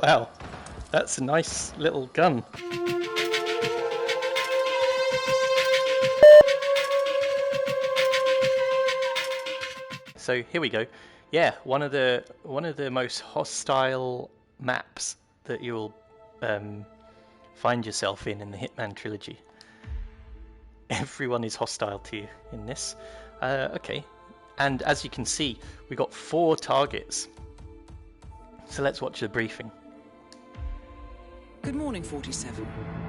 Wow, that's a nice little gun. So here we go. Yeah, one of the most hostile maps that you'll find yourself in the Hitman trilogy. Everyone is hostile to you in this. Okay, and as you can see, we got 4 targets. So let's watch the briefing. Good morning, 47.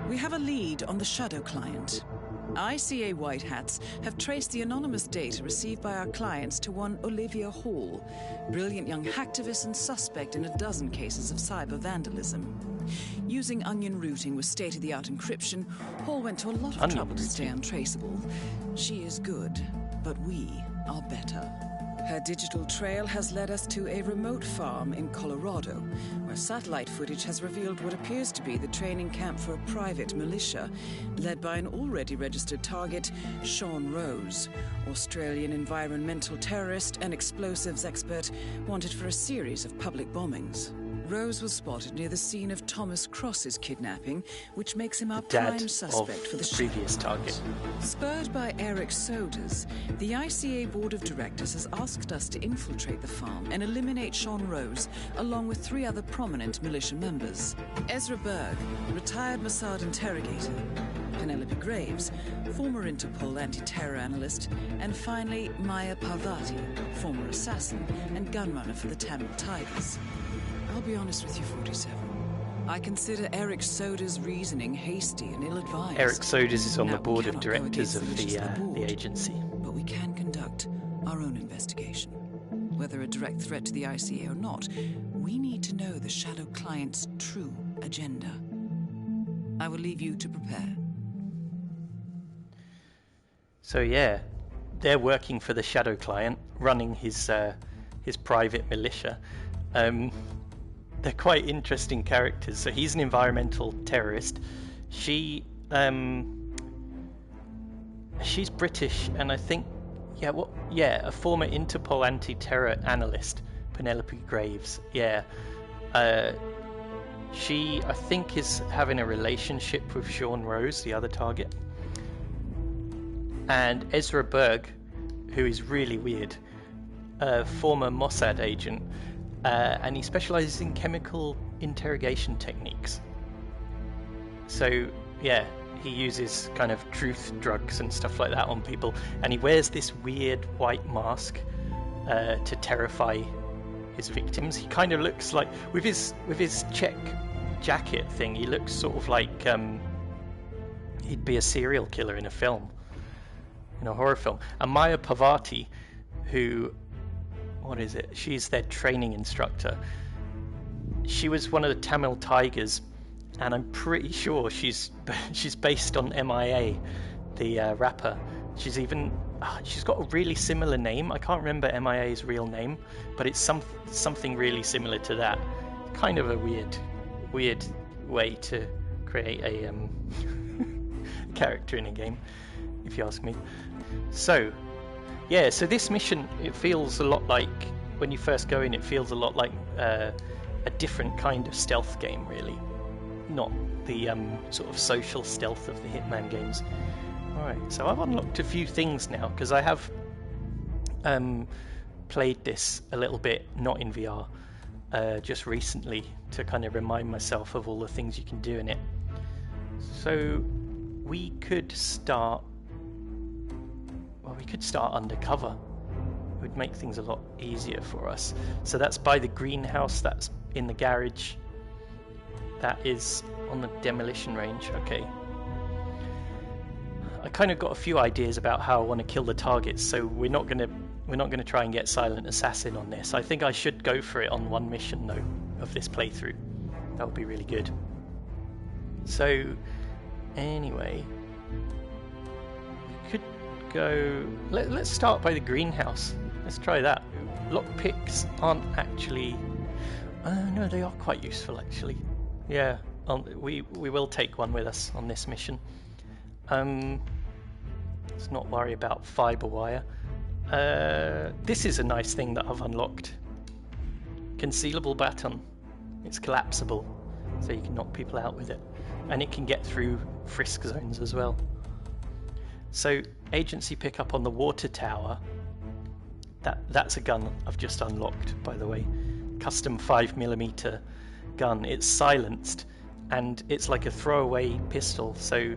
We have a lead on the Shadow client. ICA White Hats have traced the anonymous data received by our clients to one Olivia Hall, brilliant young hacktivist and suspect in a dozen cases of cyber vandalism. Using onion routing with state-of-the-art encryption, Hall went to a lot of trouble to stay untraceable. She is good, but we are better. Her digital trail has led us to a remote farm in Colorado, where satellite footage has revealed what appears to be the training camp for a private militia, led by an already registered target, Sean Rose, Australian environmental terrorist and explosives expert wanted for a series of public bombings. Rose was spotted near the scene of Thomas Cross's kidnapping, which makes him our prime suspect for the previous target. Spurred by Eric Soders, the ICA Board of Directors has asked us to infiltrate the farm and eliminate Sean Rose, along with 3 other prominent militia members. Ezra Berg, retired Mossad interrogator, Penelope Graves, former Interpol anti-terror analyst, and finally Maya Parvati, former assassin and gunrunner for the Tamil Tigers. I'll be honest with you, 47. I consider Eric Soder's reasoning hasty and ill-advised. Eric Soders is on the board of directors of the agency. But we can conduct our own investigation. Whether a direct threat to the ICA or not, we need to know the Shadow client's true agenda. I will leave you to prepare. So yeah, they're working for the Shadow client, running his private militia. They're quite interesting characters. So he's an environmental terrorist. She's British, and I think, a former Interpol anti-terror analyst, Penelope Graves. Yeah, she, I think, is having a relationship with Sean Rose, the other target. And Ezra Berg, who is really weird, a former Mossad agent. And he specializes in chemical interrogation techniques. So, yeah, he uses kind of truth drugs and stuff like that on people. And he wears this weird white mask to terrify his victims. He kind of looks like, with his check jacket thing, he looks sort of like he'd be a serial killer in a film, in a horror film. And Maya Parvati, who... what is it? She's their training instructor. She was one of the Tamil Tigers, and I'm pretty sure she's based on MIA, the rapper. She's got a really similar name. I can't remember MIA's real name, but it's something really similar to that. Kind of a weird way to create a character in a game, if you ask me. So. Yeah, so this mission, it feels a lot like, when you first go in, it feels a lot like a different kind of stealth game, really. Not the sort of social stealth of the Hitman games. Alright, so I've unlocked a few things now, because I have played this a little bit, not in VR, just recently, to kind of remind myself of all the things you can do in it. So we could start undercover. It would make things a lot easier for us. So that's by the greenhouse, that's in the garage, that is on the demolition range. Okay. I kind of got a few ideas about how I want to kill the targets, so we're not gonna try and get Silent Assassin on this. I think I should go for it on one mission though of this playthrough. That would be really good. So anyway, let's start by the greenhouse. Let's try that. Lockpicks aren't actually... no, they are quite useful actually. Yeah, we will take one with us on this mission. Let's not worry about fiber wire. This is a nice thing that I've unlocked. Concealable baton. It's collapsible, so you can knock people out with it. And it can get through frisk zones as well. So, agency pickup on the water tower. That's a gun I've just unlocked, by the way. Custom 5mm gun. It's silenced, and it's like a throwaway pistol, so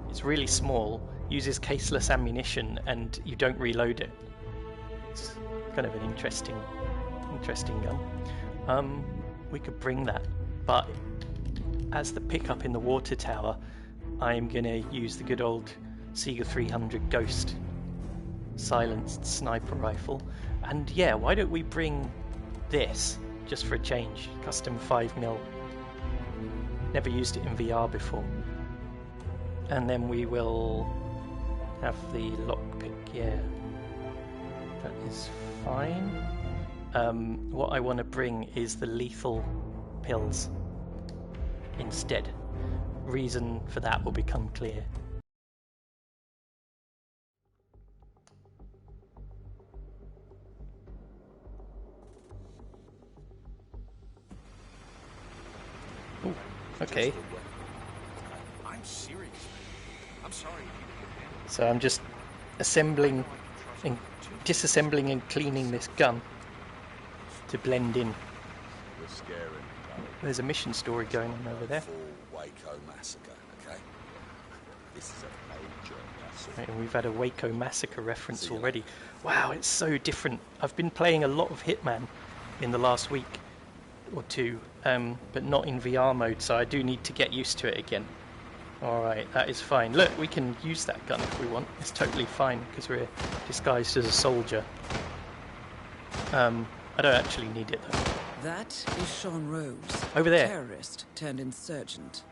it's really small, uses caseless ammunition, and you don't reload it. It's kind of an interesting gun. We could bring that, but as the pickup in the water tower, I am going to use the good old Sega 300 Ghost silenced sniper rifle. And yeah, why don't we bring this just for a change? Custom 5mm. Never used it in VR before. And then we will have the lockpick. Yeah, that is fine. What I want to bring is the lethal pills instead. Reason for that will become clear. Ooh, okay. I'm serious. I'm sorry. So I'm just assembling and disassembling and cleaning this gun to blend in. You're scaring me. There's a mission story going on over there. Full Waco massacre, okay? This is a major massacre. Right, and we've had a Waco massacre reference already. Wow, it's so different. I've been playing a lot of Hitman in the last week or two, but not in VR mode, so I do need to get used to it again. Alright, that is fine. Look, we can use that gun if we want. It's totally fine because we're disguised as a soldier. I don't actually need it though. That is Sean Rose. Over there. Terrorist turned insurgent.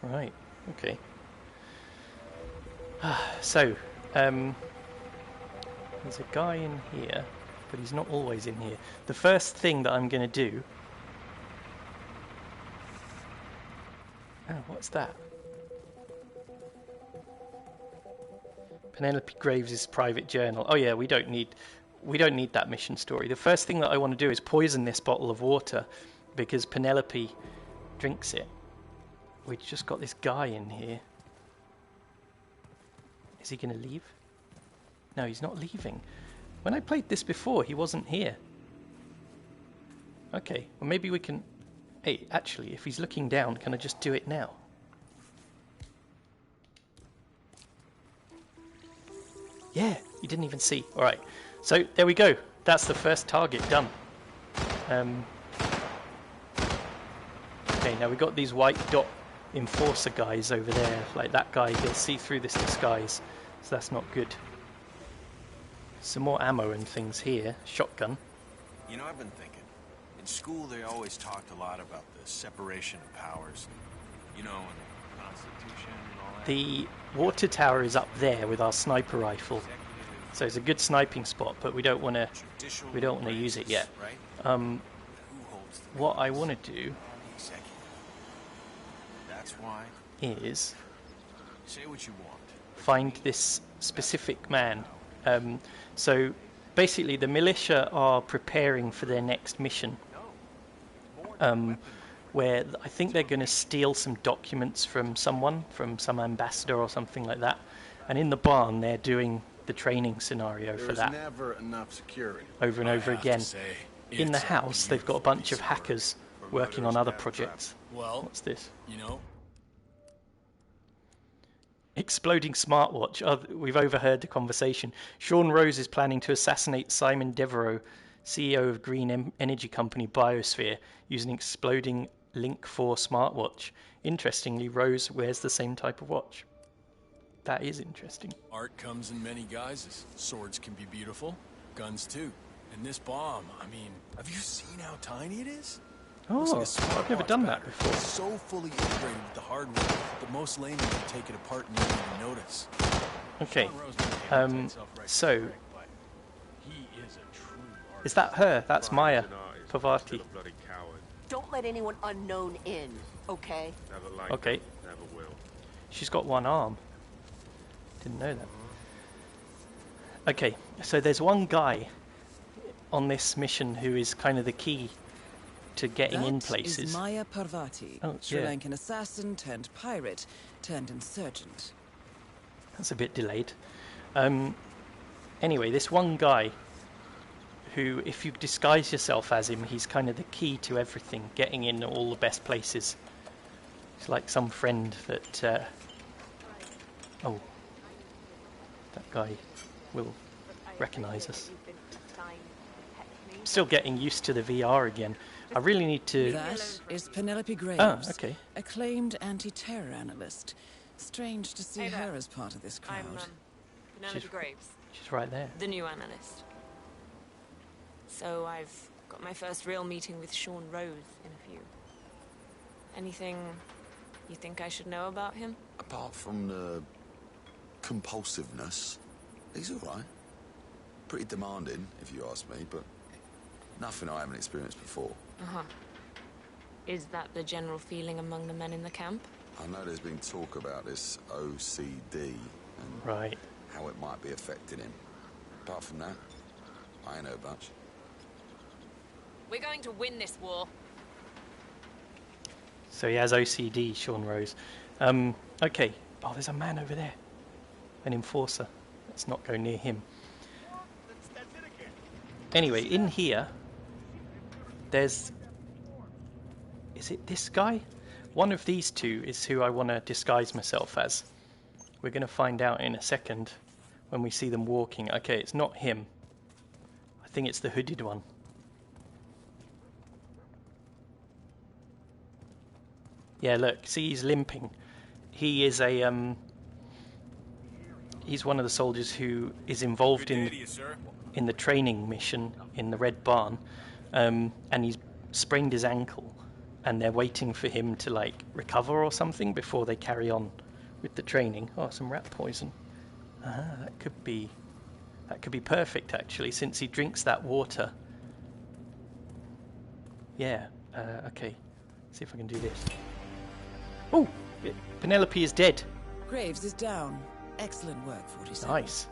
Right, okay. So, there's a guy in here, but he's not always in here. The first thing that I'm going to do... Oh, what's that? Penelope Graves' private journal. Oh yeah, we don't need that mission story. The first thing that I want to do is poison this bottle of water because Penelope drinks it. We've just got this guy in here. Is he going to leave? No, he's not leaving. When I played this before, he wasn't here. Okay, well maybe we can... Hey, actually, if he's looking down, can I just do it now? Yeah, he didn't even see. Alright, so there we go. That's the first target done. Okay, now we've got these white dot enforcer guys over there. Like that guy, he'll see through this disguise. So that's not good. Some more ammo and things here. Shotgun. You know, I've been thinking. In school, they always talked a lot about the separation of powers. You know, and the Constitution and all that. The water tower is up there with our sniper rifle. So it's a good sniping spot, but we don't want to use it yet. What I want to do is say what you want. Find this specific man. So basically the militia are preparing for their next mission, where I think they're going to steal some documents from someone, from some ambassador or something like that, and in the barn they're doing the training scenario for that never enough security. over and over again. In the house they've got a bunch of hackers working on other projects. Well, What's this? you know, Exploding smartwatch. Oh, we've overheard the conversation. Sean Rose is planning to assassinate Simon Devereaux, CEO of green energy company Biosphere, using an exploding Link 4 smartwatch. Interestingly, Rose wears the same type of watch. That is interesting. art comes in many guises. Swords can be beautiful, guns too. And this bomb, I mean, have you seen how tiny it is? Looks Oh, like a I've never smartwatch done that battery. before. It's so fully integrated with the hardware that most laymen can take it apart and not even notice. Okay, Sean Rose may be able to himself right so quick, but he is a true artist. is that her? That's Maya Pavati. Don't let anyone unknown in, okay? Okay. She's got one arm. Didn't know that. Okay, so there's one guy on this mission who is kind of the key to getting in That places. is Maya Parvati, Oh, Sri yeah. Lankan assassin turned pirate turned insurgent. That's a bit delayed. Anyway, this one guy who, if you disguise yourself as him, he's kind of the key to everything, getting in all the best places. It's like some friend that... oh, that guy will recognise us. Still getting used to the VR again. I really need to... That is Penelope Graves, Ah, okay. acclaimed anti-terror analyst. Strange to see Hey there. her as part of this crowd. I'm Penelope She's- Graves, She's right there. the new analyst. So I've got my first real meeting with Sean Rose in a few. Anything you think I should know about him? Apart from the compulsiveness, he's all right. Pretty demanding, if you ask me, but nothing I haven't experienced before. Uh-huh. Is that the general feeling among the men in the camp? I know there's been talk about this OCD and Right. how it might be affecting him. Apart from that, I ain't heard much. We're going to win this war. So he has OCD, Sean Rose. Okay. Oh, there's a man over there. An enforcer. Let's not go near him. Anyway, in here, there's... Is it this guy? One of these two is who I want to disguise myself as. We're going to find out in a second when we see them walking. Okay, it's not him. I think it's the hooded one. Yeah, look, see, he's limping. He is a he's one of the soldiers who is involved in the training mission in the Red Barn, and he's sprained his ankle, and they're waiting for him to like recover or something before they carry on with the training. Oh, some rat poison. That could be perfect actually, since he drinks that water. Yeah. Okay. See if I can do this. Oh, Penelope is dead. Graves is down. Excellent work, 47. Nice.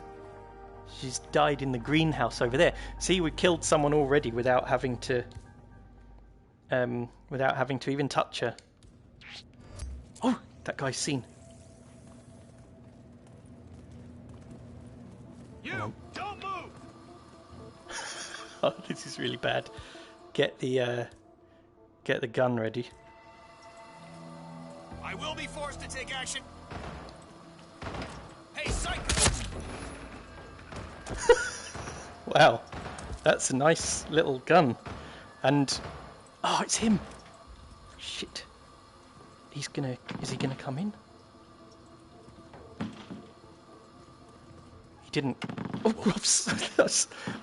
She's died in the greenhouse over there. See, we killed someone already without having to even touch her. Oh, that guy's seen. You don't move. Oh, this is really bad. Get the gun ready. I will be forced to take action. Hey, psych! Wow, that's a nice little gun. And oh, it's him. Shit. Is he gonna come in? He didn't. Oh, whoops.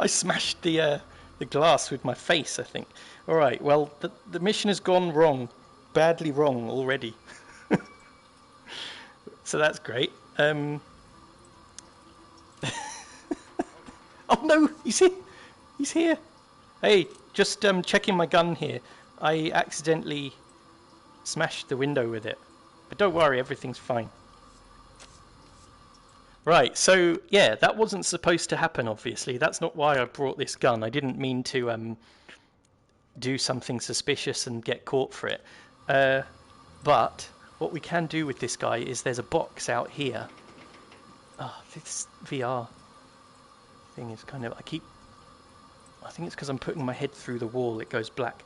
I smashed the glass with my face, I think. All right. Well, the mission has gone wrong, badly wrong already. So that's great. Oh no, he's here. He's here. Hey, just checking my gun here. I accidentally smashed the window with it. But don't worry, everything's fine. Right, so yeah, that wasn't supposed to happen, obviously. That's not why I brought this gun. I didn't mean to do something suspicious and get caught for it. But what we can do with this guy is there's a box out here. Oh, this VR thing is kind of... I think it's because I'm putting my head through the wall, it goes black.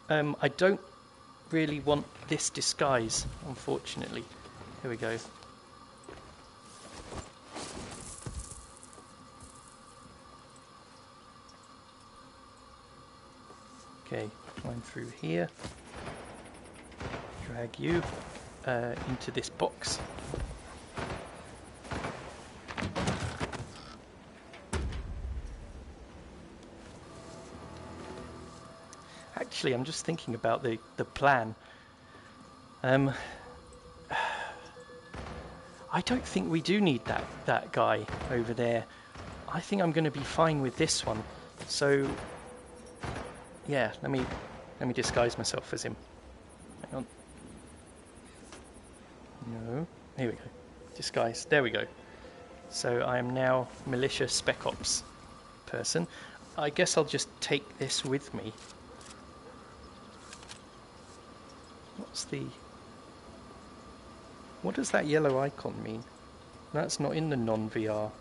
I don't really want this disguise, unfortunately. Here we go. Okay, climb through here. Drag you into this box. Actually, I'm just thinking about the plan. I don't think we do need that guy over there. I think I'm going to be fine with this one. So, yeah, let me disguise myself as him. Hang on. No, here we go. Disguise. There we go. So I am now militia spec ops person. I guess I'll just take this with me. What does that yellow icon mean? That's not in the non-VR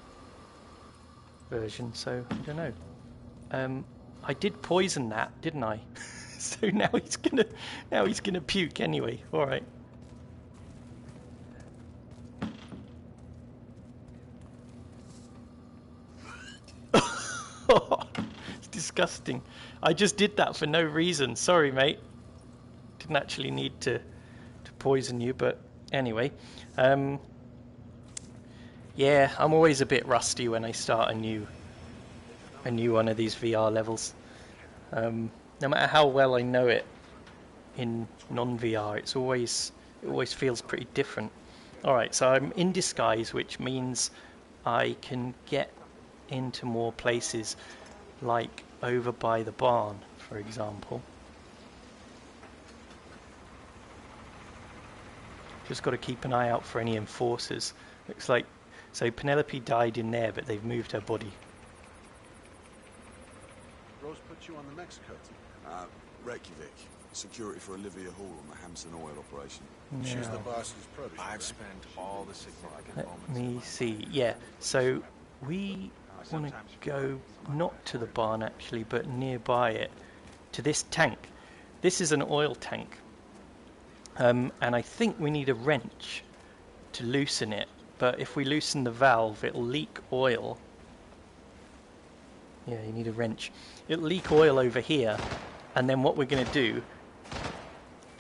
version, so I don't know. I did poison that, didn't I? So now he's gonna puke anyway. All right. It's disgusting. I just did that for no reason. Sorry, mate. Didn't actually need to poison you, but anyway. Yeah, I'm always a bit rusty when I start a new one of these VR levels. No matter how well I know it in non-VR, it always feels pretty different. All right, so I'm in disguise, which means I can get into more places, like over by the barn, for example. Just got to keep an eye out for any enforcers. Looks like, so Penelope died in there, but they've moved her body. Rose put you on the Mexico team. Reykjavik. Security for Olivia Hall on the Hampson oil operation. No. She's the boss's protege. I've spent all the significant Let moments. me see. Yeah, so we want to go not to the barn actually, but nearby it, to this tank. This is an oil tank, and I think we need a wrench to loosen it. But if we loosen the valve, it'll leak oil. Yeah, you need a wrench. It'll leak oil over here, and then what we're going to do,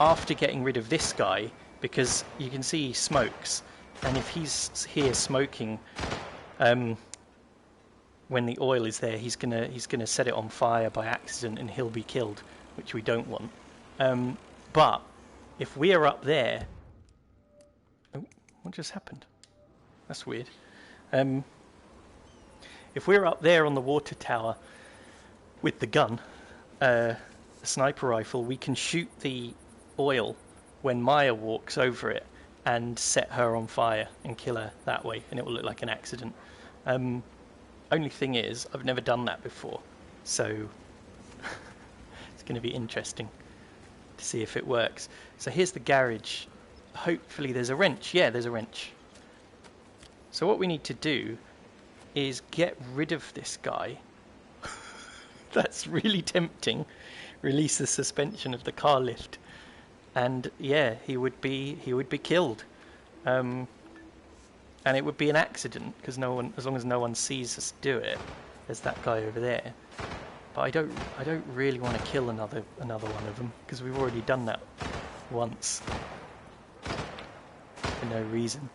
after getting rid of this guy, because you can see he smokes, and if he's here smoking, when the oil is there, he's gonna set it on fire by accident, and he'll be killed, which we don't want. But if we are up there, oh, what just happened? That's weird. If we're up there on the water tower with the gun, the sniper rifle, we can shoot the oil when Maya walks over it and set her on fire and kill her that way, and it will look like an accident. Only thing is, I've never done that before, so it's going to be interesting to see if it works. So here's the garage. Hopefully there's a wrench. Yeah, there's a wrench. So what we need to do is get rid of this guy. That's really tempting. Release the suspension of the car lift, and yeah, he would be killed. And it would be an accident because no one, as long as no one sees us do it. There's that guy over there. But I don't really want to kill another one of them because we've already done that once for no reason.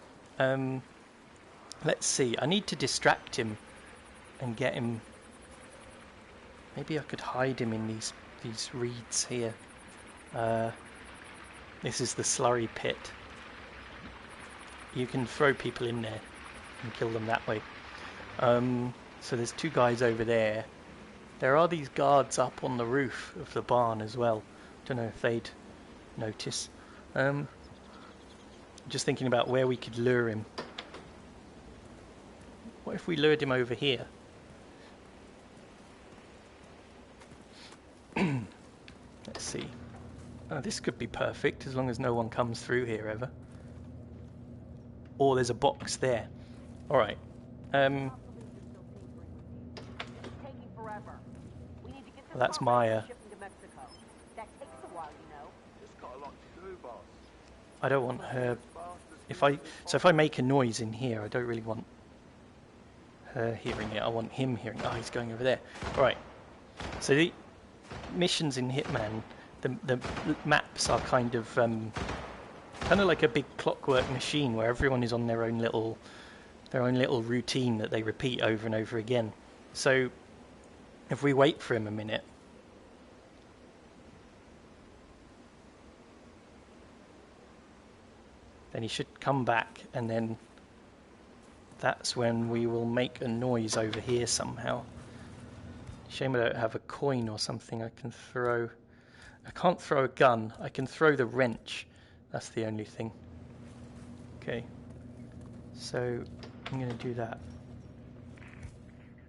Let's see. I need to distract him and get him. Maybe I could hide him in these reeds here. This is the slurry pit. You can throw people in there and kill them that way. So there's two guys over there. There are these guards up on the roof of the barn as well. Don't know if they'd notice. Just thinking about where we could lure him. What if we lured him over here? Let's see. Oh, this could be perfect as long as no one comes through here ever. Or there's a box there. All right. Well, that's Maya. I don't want her. If I make a noise in here, I don't really want her hearing it. I want him hearing it. Oh, he's going over there. All right. So the missions in Hitman, the maps are kind of like a big clockwork machine where everyone is on their own little routine that they repeat over and over again. So if we wait for him a minute, then he should come back, and then that's when we will make a noise over here somehow. Shame I don't have a coin or something I can throw. I can't throw a gun. I can throw the wrench. That's the only thing. Okay. So I'm going to do that.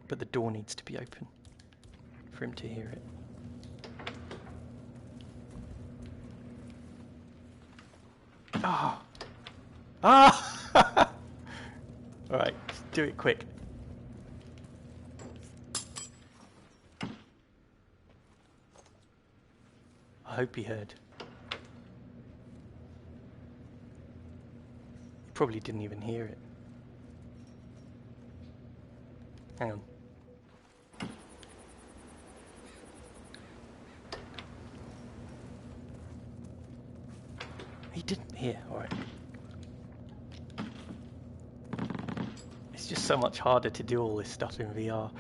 But the door needs to be open for him to hear it. Ah! Ah! Alright, do it quick. I hope he heard. He probably didn't even hear it. Hang on. He didn't hear, alright. It's just so much harder to do all this stuff in VR.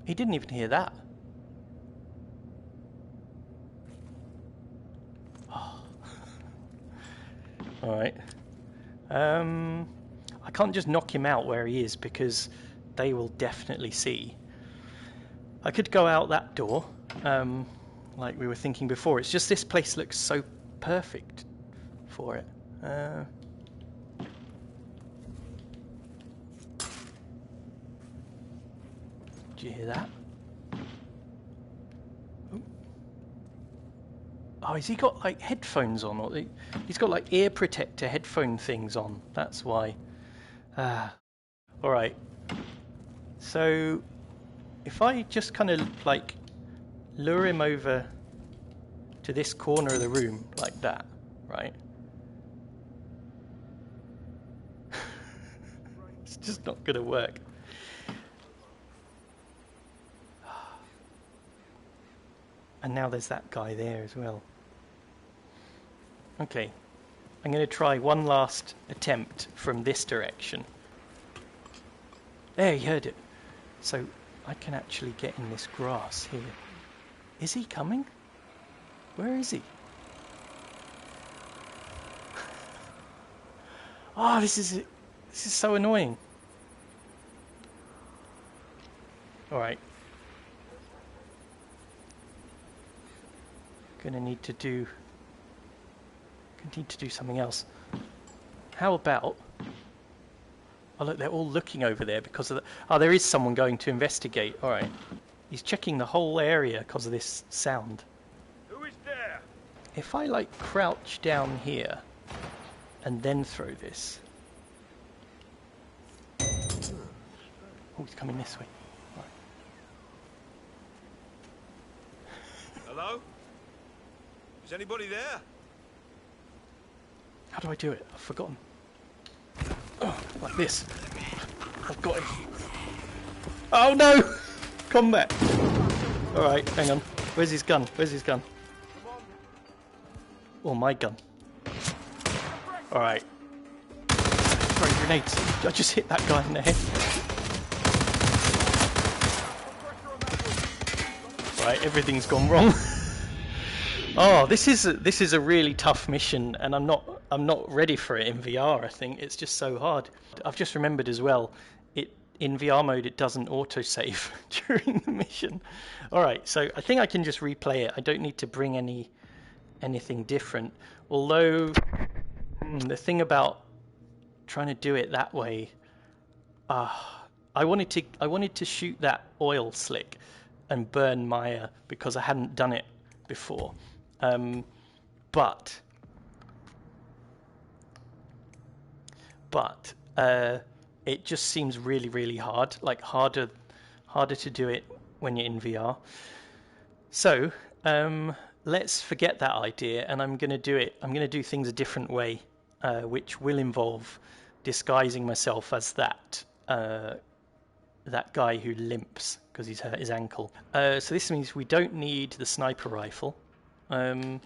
He didn't even hear that. Oh. Alright. I can't just knock him out where he is because they will definitely see. I could go out that door, like we were thinking before. It's just this place looks so perfect for it. Did you hear that? Oh, has he got like headphones on? Or he's got like ear protector headphone things on. That's why. Alright. So, if I just kind of like lure him over to this corner of the room like that, right? It's just not going to work. And now there's that guy there as well. Okay, I'm going to try one last attempt from this direction. There, he heard it. So I can actually get in this grass here. Is he coming? Where is he? Oh, this is so annoying. All right. Gonna need to do something else. How about, oh look, they're all looking over there because of the, oh, there is someone going to investigate. All right, he's checking the whole area because of this sound. Who is there? If I like crouch down here and then throw this. Oh, he's coming this way. All right. Hello? Is anybody there? How do I do it? I've forgotten. Oh, like this. I've got him. Oh no! Combat! Alright, hang on. Where's his gun? Where's his gun? Oh, my gun. Alright. Throwing grenades. I just hit that guy in the head. Right, everything's gone wrong. Oh, this is a really tough mission, and I'm not ready for it in VR. I think it's just so hard. I've just remembered as well, in VR mode it doesn't autosave during the mission. All right, so I think I can just replay it. I don't need to bring anything different. Although the thing about trying to do it that way, I wanted to shoot that oil slick and burn Maya because I hadn't done it before. But it just seems really, really hard, like harder to do it when you're in VR. So let's forget that idea, and I'm going to do things a different way, which will involve disguising myself as that guy who limps because he's hurt his ankle. So this means we don't need the sniper rifle. We're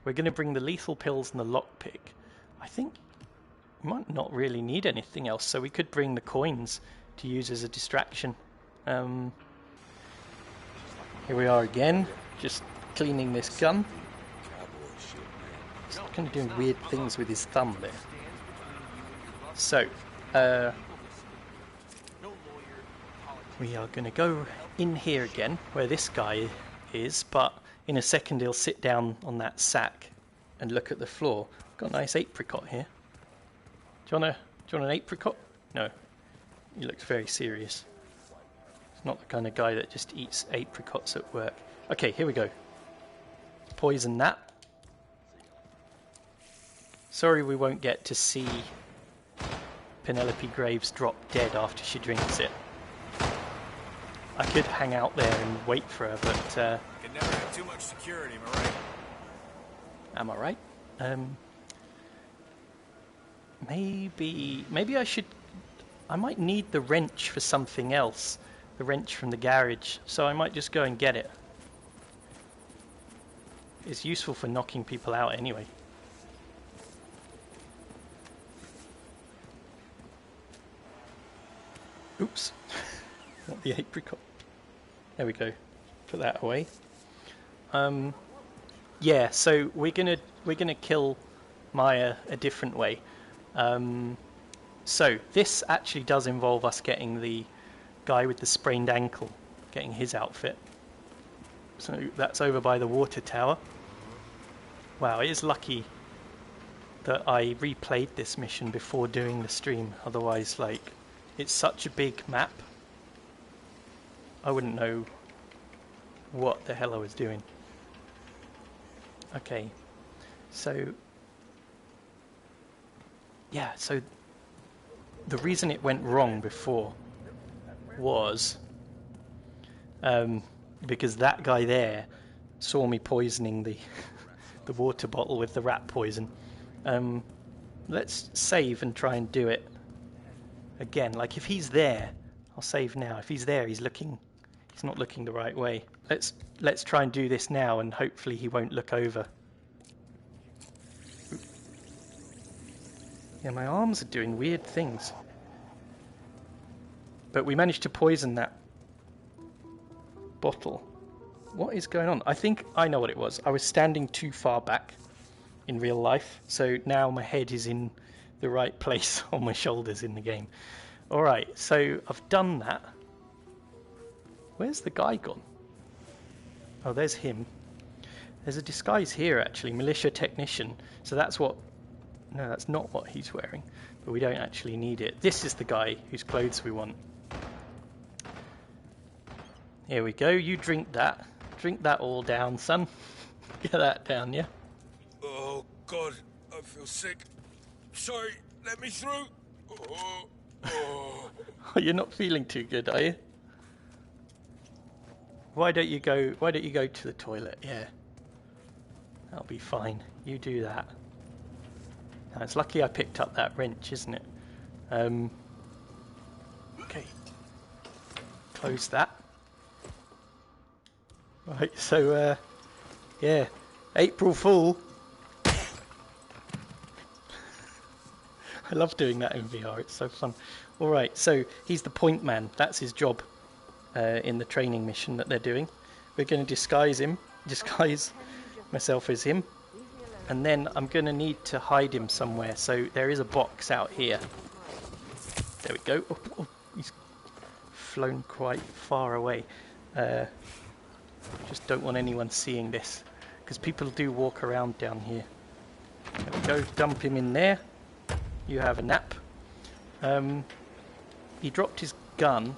going to bring the lethal pills and the lockpick. I think we might not really need anything else, so we could bring the coins to use as a distraction. Here we are again, just cleaning this gun. He's kind of doing weird things with his thumb there. So, we are going to go in here again, where this guy is, but in a second he'll sit down on that sack and look at the floor. Got a nice apricot here. Do you want an apricot? No. He looks very serious. He's not the kind of guy that just eats apricots at work. Okay, here we go. Poison that. Sorry we won't get to see Penelope Graves drop dead after she drinks it. I could hang out there and wait for her, but... Can never have too much security, am I right? Am I right? Maybe I should... I might need the wrench for something else. The wrench from the garage. So I might just go and get it. It's useful for knocking people out anyway. Oops. Not the apricot. There we go. Put that away. Yeah, so we're gonna kill Maya a different way. So this actually does involve us getting the guy with the sprained ankle, getting his outfit. So that's over by the water tower. Wow, it is lucky that I replayed this mission before doing the stream. Otherwise, like, it's such a big map. I wouldn't know what the hell I was doing. Okay, so yeah, so the reason it went wrong before was because that guy there saw me poisoning the the water bottle with the rat poison. Let's save and try and do it again. Like, if he's there, I'll save now. If he's there, he's not looking the right way. Let's try and do this now, and hopefully he won't look over. Yeah, my arms are doing weird things. But we managed to poison that bottle. What is going on? I think I know what it was. I was standing too far back in real life, so now my head is in the right place on my shoulders in the game. Alright, so I've done that. Where's the guy gone? Oh, there's him. There's a disguise here, actually. Militia technician. So that's what... No, that's not what he's wearing. But we don't actually need it. This is the guy whose clothes we want. Here we go. You drink that. Drink that all down, son. Get that down, yeah? Oh, God. I feel sick. Sorry. Let me through. Oh. Oh, you're not feeling too good, are you? Why don't you go to the toilet? Yeah. That'll be fine. You do that. Now, it's lucky I picked up that wrench, isn't it? Okay. Close that. Right, so, yeah. April Fool. I love doing that in VR, it's so fun. Alright, so he's the point man. That's his job in the training mission that they're doing. We're going to disguise myself as him. And then I'm going to need to hide him somewhere. So there is a box out here. There we go. Oh, he's flown quite far away. Just don't want anyone seeing this, because people do walk around down here. There we go. Dump him in there. You have a nap. He dropped his gun,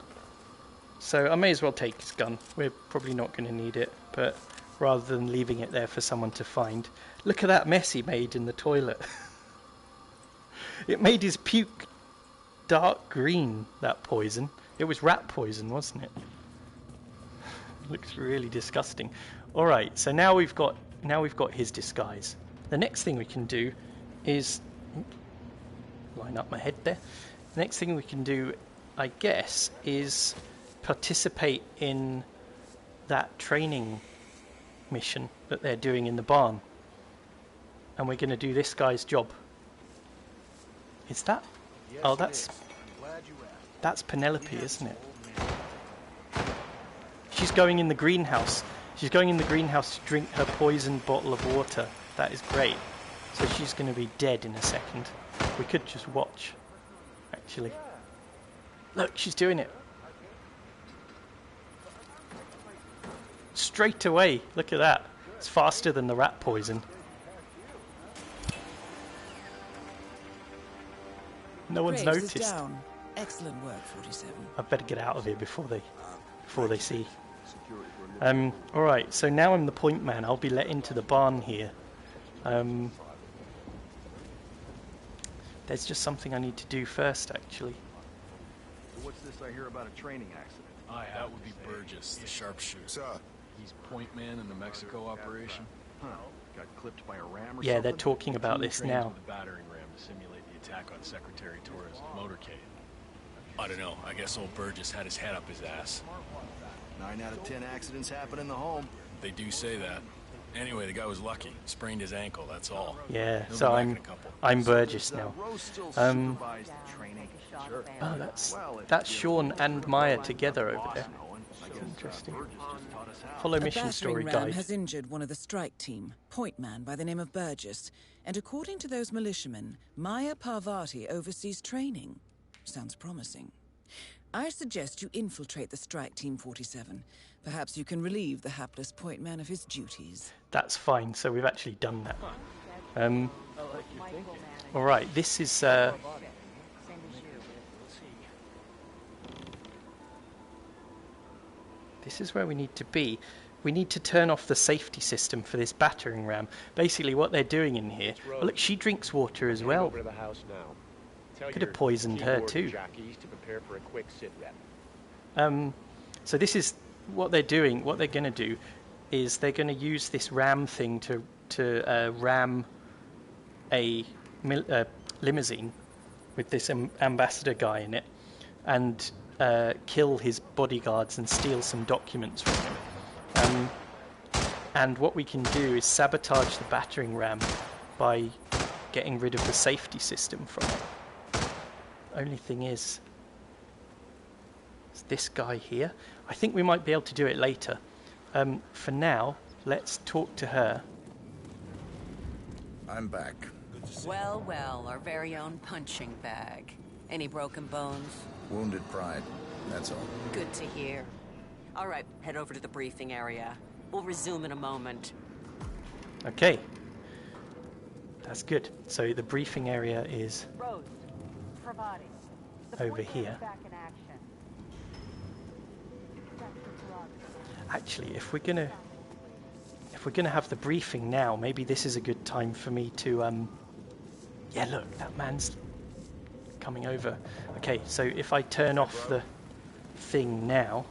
so I may as well take his gun. We're probably not going to need it, but rather than leaving it there for someone to find. Look at that mess he made in the toilet. It made his puke dark green, that poison. It was rat poison, wasn't it? Looks really disgusting. Alright, so now we've got his disguise. The next thing we can do is... line up my head there. The next thing we can do, I guess, is participate in that training mission that they're doing in the barn. And we're going to do this guy's job. Is that? Yes, oh, that's Penelope, isn't it? She's going in the greenhouse. She's going in the greenhouse to drink her poisoned bottle of water. That is great. So she's going to be dead in a second. We could just watch, actually. Look, she's doing it. Straight away. Look at that. It's faster than the rat poison. No one's Graves is noticed. down. Excellent work, 47. I better get out of here before they see. All right. So now I'm the point man. I'll be let into the barn here. There's just something I need to do first, actually. What's this I hear about a training accident? Aye, that would be Burgess, the sharpshooter. Sir. He's point man in the Mexico operation. Huh. Got clipped by a ram or Yeah, something? they're talking about He this trains now. with a battering ram to simulate the attack on Secretary Torres' motorcade. I don't know. I guess old Burgess had his head up his ass. 9 out of 10 accidents happen in the home. They do say that. Anyway, the guy was lucky. Sprained his ankle, that's all. Yeah. He'll So be back in a couple. I'm Burgess now. Rose still supervised the training. Sure. Oh, that's Sean and Maya together over there. Interesting. Follow A mission battering story ram guide. has injured one of the strike team, point man by the name of Burgess, and according to those militiamen, Maya Parvati oversees training. Sounds promising. I suggest you infiltrate the strike team, 47. Perhaps you can relieve the hapless point man of his duties. That's fine. So we've actually done that. All right. This is. This is where we need to be. We need to turn off the safety system for this battering ram. Basically, what they're doing in here. Oh, look, she drinks water as well. Could have poisoned her too. So this is what they're doing. What they're going to do is they're going to use this ram thing to ram a limousine with this ambassador guy in it, and kill his bodyguards and steal some documents from him. And what we can do is sabotage the battering ram by getting rid of the safety system from it. Only thing is this guy here. I think we might be able to do it later. For now, let's talk to her. I'm back. Well, well, our very own punching bag. Any broken bones? Wounded pride, that's all. Good to hear. All right, head over to the briefing area. We'll resume in a moment. Okay. That's good. So the briefing area is Rose, Pravati. over here. Actually, if we're gonna have the briefing now, maybe this is a good time for me to yeah, look, that man's coming over. Okay, so if I turn off the thing now,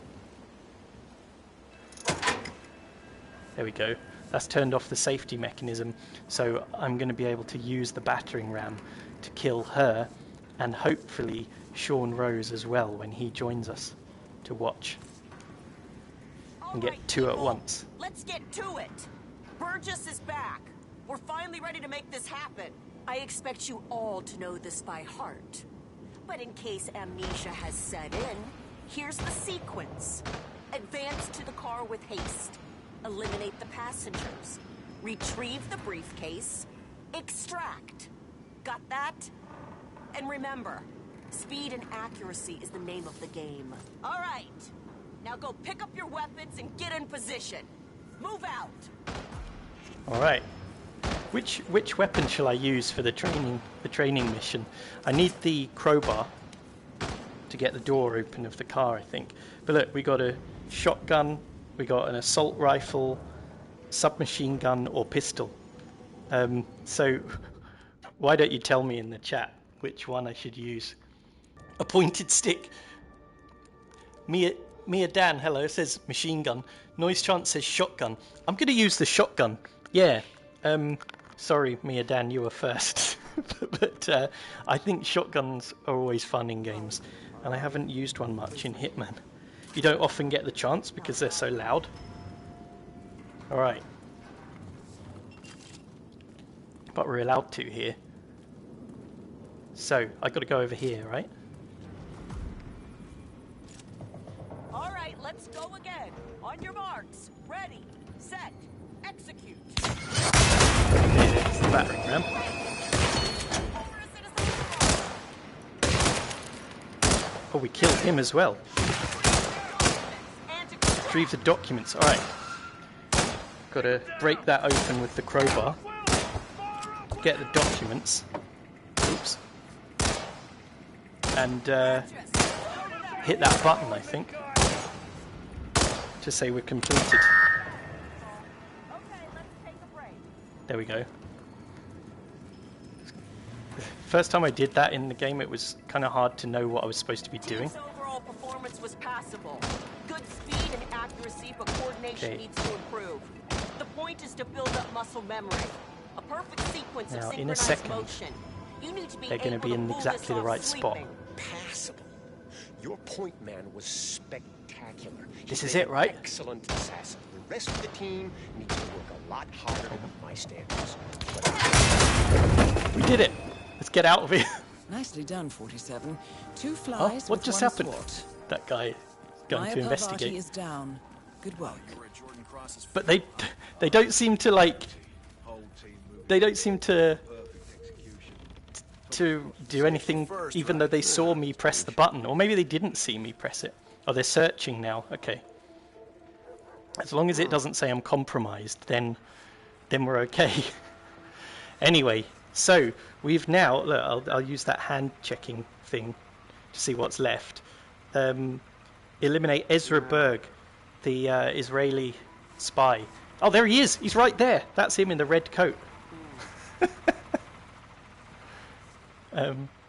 there we go. That's turned off the safety mechanism, so I'm going to be able to use the battering ram to kill her, and hopefully Sean Rose as well when he joins us to watch. And get two at once. Let's get to it. Burgess is back. We're finally ready to make this happen. I expect you all to know this by heart. But in case amnesia has set in, here's the sequence. Advance to the car with haste. Eliminate the passengers. Retrieve the briefcase. Extract. Got that? And remember, speed and accuracy is the name of the game. All right. Now go pick up your weapons and get in position. Move out. All right. Which weapon shall I use for the training mission? I need the crowbar to get the door open of the car, I think. But look, we got a shotgun, we got an assault rifle, submachine gun, or pistol. So why don't you tell me in the chat which one I should use? A pointed stick. Mia Dan, hello, says machine gun. Noise Chance says shotgun. I'm going to use the shotgun. Yeah. Sorry, Mia Dan, you were first. but I think shotguns are always fun in games, and I haven't used one much in Hitman. You don't often get the chance because they're so loud. Alright. But we're allowed to here. So, I've got to go over here, right? All right, let's go again. On your marks. Ready, set, execute. Okay, there's the battering ram. Oh, we killed him as well. Retrieve the documents. Alright. Got to break that open with the crowbar. Get the documents. Oops. And hit that button, I think, to say we're completed. There we go. First time I did that in the game, it was kind of hard to know what I was supposed to be doing. Overall performance was passable. Good speed and accuracy, but coordination needs to improve. The point is to build up muscle memory. A perfect sequence of Now, in a synchronized second, motion. You need to be they're going to be in exactly the right spot. Passable. Your point man was spectacular. This He is made it, an right? Excellent assassin. The rest of the team needs to work a lot harder to meet my standards. We did it. Let's get out of here. Nicely done, 47. 2 flies what with just 1 happened? swat. That guy going to investigate. is down. Good work. But they don't seem to like. They don't seem to do anything, even though they saw me press the button, or maybe they didn't see me press it. Oh, they're searching now. Okay. As long as it doesn't say I'm compromised, then we're okay. Anyway, so we've now. Look, I'll use that hand checking thing to see what's left. Eliminate Ezra Berg, the Israeli spy. Oh, there he is. He's right there. That's him in the red coat.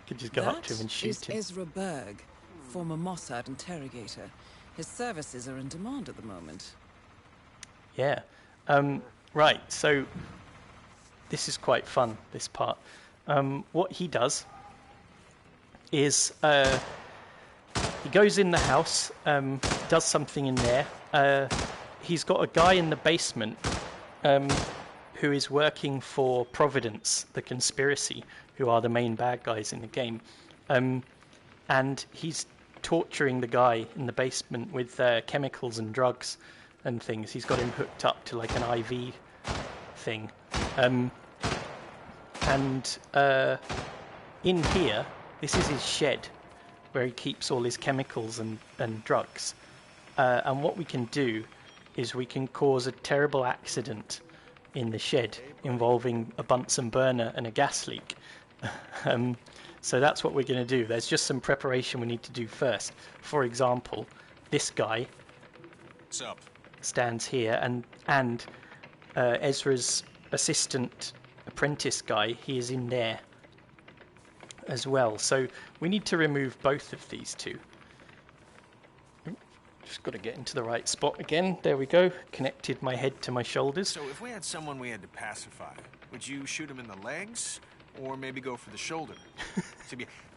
Could just go up to him and shoot him. Ezra Berg, former Mossad interrogator. His services are in demand at the moment. Yeah. Right, so this is quite fun, this part. What he does is he goes in the house, does something in there. He's got a guy in the basement who is working for Providence, the conspiracy, who are the main bad guys in the game. And he's torturing the guy in the basement with chemicals and drugs and things. He's got him hooked up to like an IV thing. In here, this is his shed where he keeps all his chemicals and drugs. And what we can do is we can cause a terrible accident in the shed involving a Bunsen burner and a gas leak. So that's what we're going to do. There's just some preparation we need to do first. For example, this guy stands here, and Ezra's assistant apprentice guy, he is in there as well. So we need to remove both of these two. Just got to get into the right spot again. There we go. Connected my head to my shoulders. So if we had someone we had to pacify, would you shoot him in the legs? Or maybe go for the shoulder?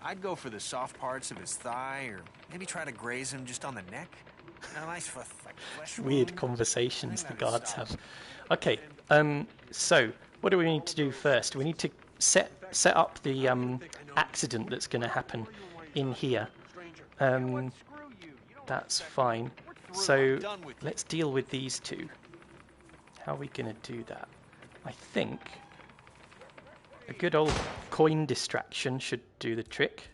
I'd go for the soft parts of his thigh, or maybe try to graze him just on the neck. Nice flesh. Weird conversations the guards have. Okay, so what do we need to do first? We need to set up the accident that's going to happen in here. That's fine. So let's deal with these two. How are we going to do that? I think a good old coin distraction should do the trick.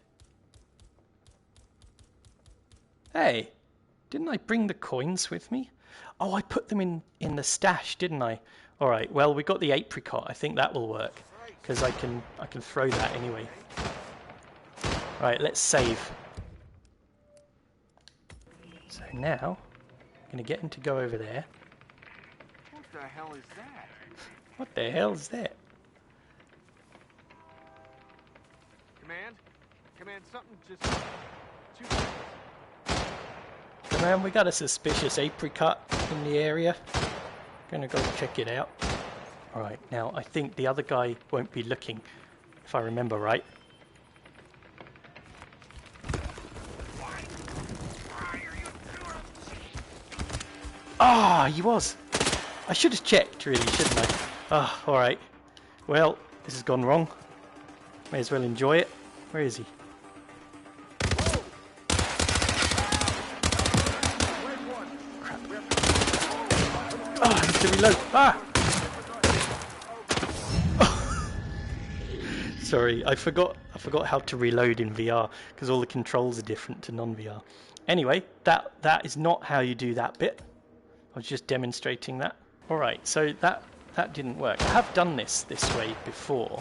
Hey, didn't I bring the coins with me? Oh, I put them in the stash, didn't I? All right, well, we got the apricot. I think that will work, because I can throw that anyway. All right, let's save. So now, I'm going to get him to go over there. What the hell is that? What the hell is that? Command, something just... Command, we got a suspicious apricot in the area. Gonna go check it out. Alright, now I think the other guy won't be looking, if I remember right. Ah, he was! I should have checked, really, shouldn't I? Ah, alright. Well, this has gone wrong. May as well enjoy it. Where is he? Crap. Oh, I need to reload. Ah! Oh. Sorry, I forgot how to reload in VR, because all the controls are different to non-VR. Anyway, that is not how you do that bit. I was just demonstrating that. Alright, so that didn't work. I have done this way before.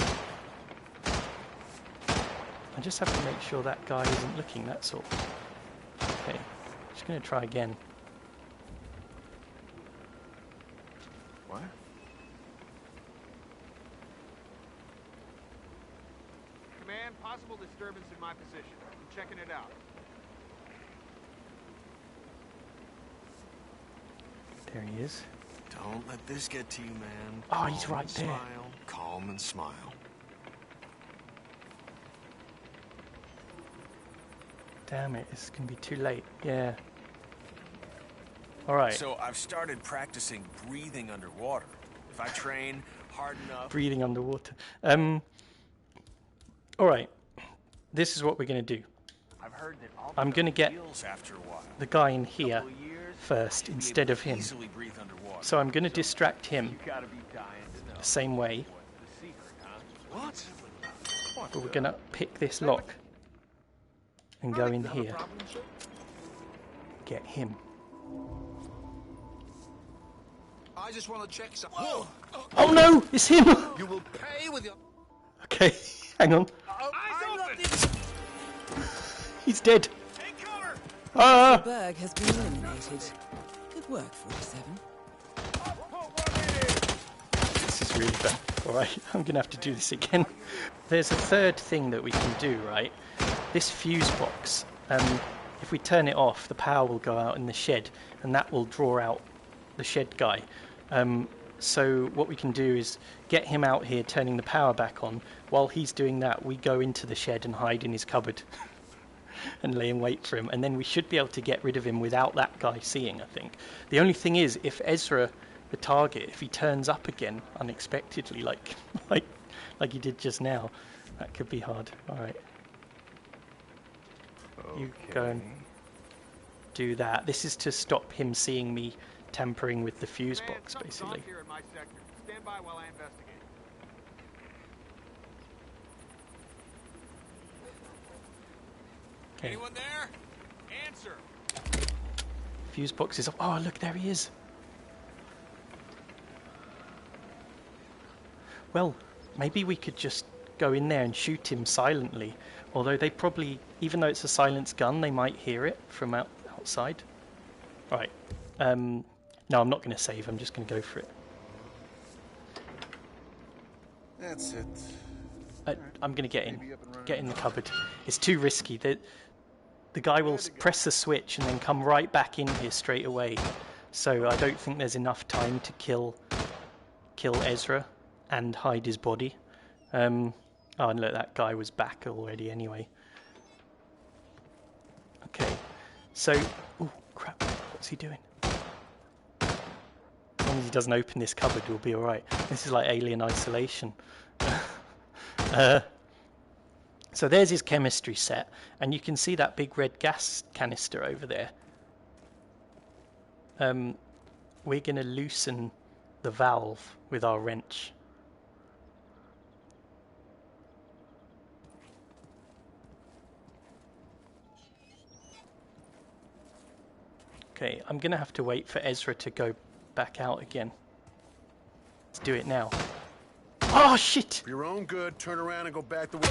I just have to make sure that guy isn't looking, that's all. Okay, just going to try again. What? Command, possible disturbance in my position. I'm checking it out. There he is. Don't let this get to you, man. Oh, he's right there. Smile, calm and smile. Damn it, it's going to be too late. Yeah. Alright. So I've started practicing breathing underwater. If I train hard enough... Breathing underwater. Alright. This is what we're going to do. I've heard that all I'm going to get after a while. the guy in here first instead of him. So I'm going to distract him the same way. What? But we're going to pick this lock and go in here. Get him. I just want to check something. Oh no! It's him! You will pay with your... Okay, hang on. He's dead. The Berg has been eliminated. Good work, 47. This is really bad. Alright, I'm going to have to do this again. There's a third thing that we can do, right? This fuse box, if we turn it off, the power will go out in the shed, and that will draw out the shed guy. So what we can do is get him out here turning the power back on. While he's doing that, we go into the shed and hide in his cupboard and lay in wait for him, and then we should be able to get rid of him without that guy seeing, I think. The only thing is, if Ezra, the target, if he turns up again unexpectedly, like he did just now, that could be hard. Alright. Okay. You go and do that. This is to stop him seeing me tampering with the fuse box, basically. Here in my sector. Stand by while I investigate. Okay. Anyone there? Answer. Fuse box is off. Oh, look, there he is. Well, maybe we could just go in there and shoot him silently. Although they probably, even though it's a silenced gun, they might hear it from outside. Right. No, I'm not going to save. I'm just going to go for it. That's it. I'm going to get in the cupboard. It's too risky. The guy will press the switch and then come right back in here straight away. So I don't think there's enough time to kill Ezra and hide his body. Oh, and look, that guy was back already anyway. Okay, so... Oh, crap. What's he doing? As long as he doesn't open this cupboard, we'll be alright. This is like Alien Isolation. So there's his chemistry set, and you can see that big red gas canister over there. We're going to loosen the valve with our wrench. Okay, I'm going to have to wait for Ezra to go back out again. Let's do it now. Oh, shit! For your own good, turn around and go back the way...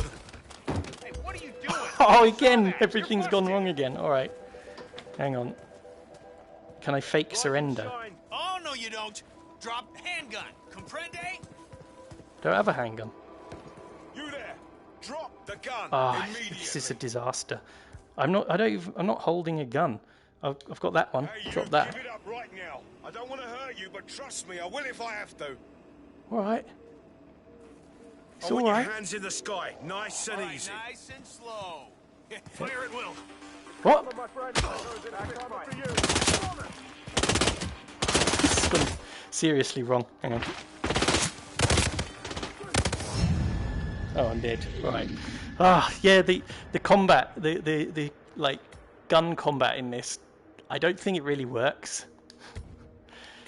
Hey, what are you doing? Oh, again! Everything's gone wrong again. Alright. Hang on. Can I fake surrender? Oh, no you don't. Drop handgun. Comprende? Don't have a handgun. You there. Drop the gun immediately. This is a disaster. I'm not holding a gun. I've got that one. Hey, Drop that. Give it up right now. I don't want to hurt you, but trust me, I will if I have to. Alright. It's I want alright. your hands in the sky, nice and easy. Nice and slow. Fire at will. What? This has gone seriously wrong. Hang on. Oh, I'm dead. Right. Ah, yeah. The combat, the like gun combat in this, I don't think it really works.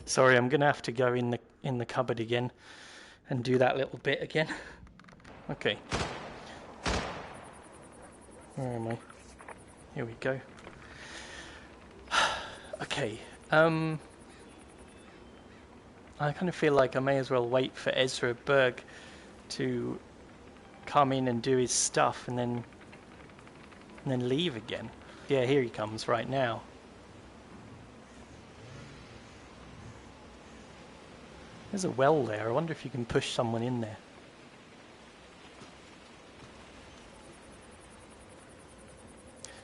Sorry, I'm gonna have to go in the cupboard again and do that little bit again. Okay. Where am I? Here we go. I kind of feel like I may as well wait for Ezra Berg to come in and do his stuff and then leave again. Yeah, here he comes right now. There's a well there. I wonder if you can push someone in there.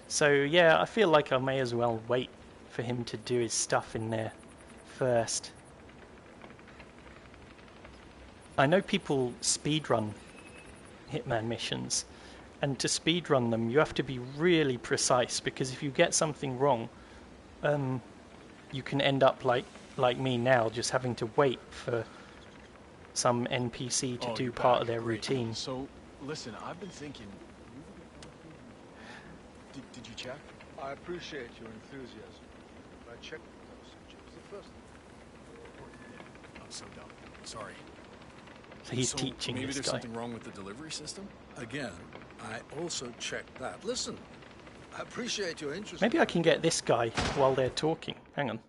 So yeah, I feel like I may as well wait for him to do his stuff in there first. I know people speedrun Hitman missions, and to speedrun them you have to be really precise, because if you get something wrong, you can end up like me now, just having to wait for some NPC to do part of their routine. So, listen, I've been thinking... Did you check? I appreciate your enthusiasm. I checked the dosage. It was the first thing. I'm so dumb. Sorry. So he's teaching maybe this there's guy. something wrong with the delivery system? Again, I also checked that. Listen, I appreciate your interest. Maybe I can get this guy while they're talking. Hang on.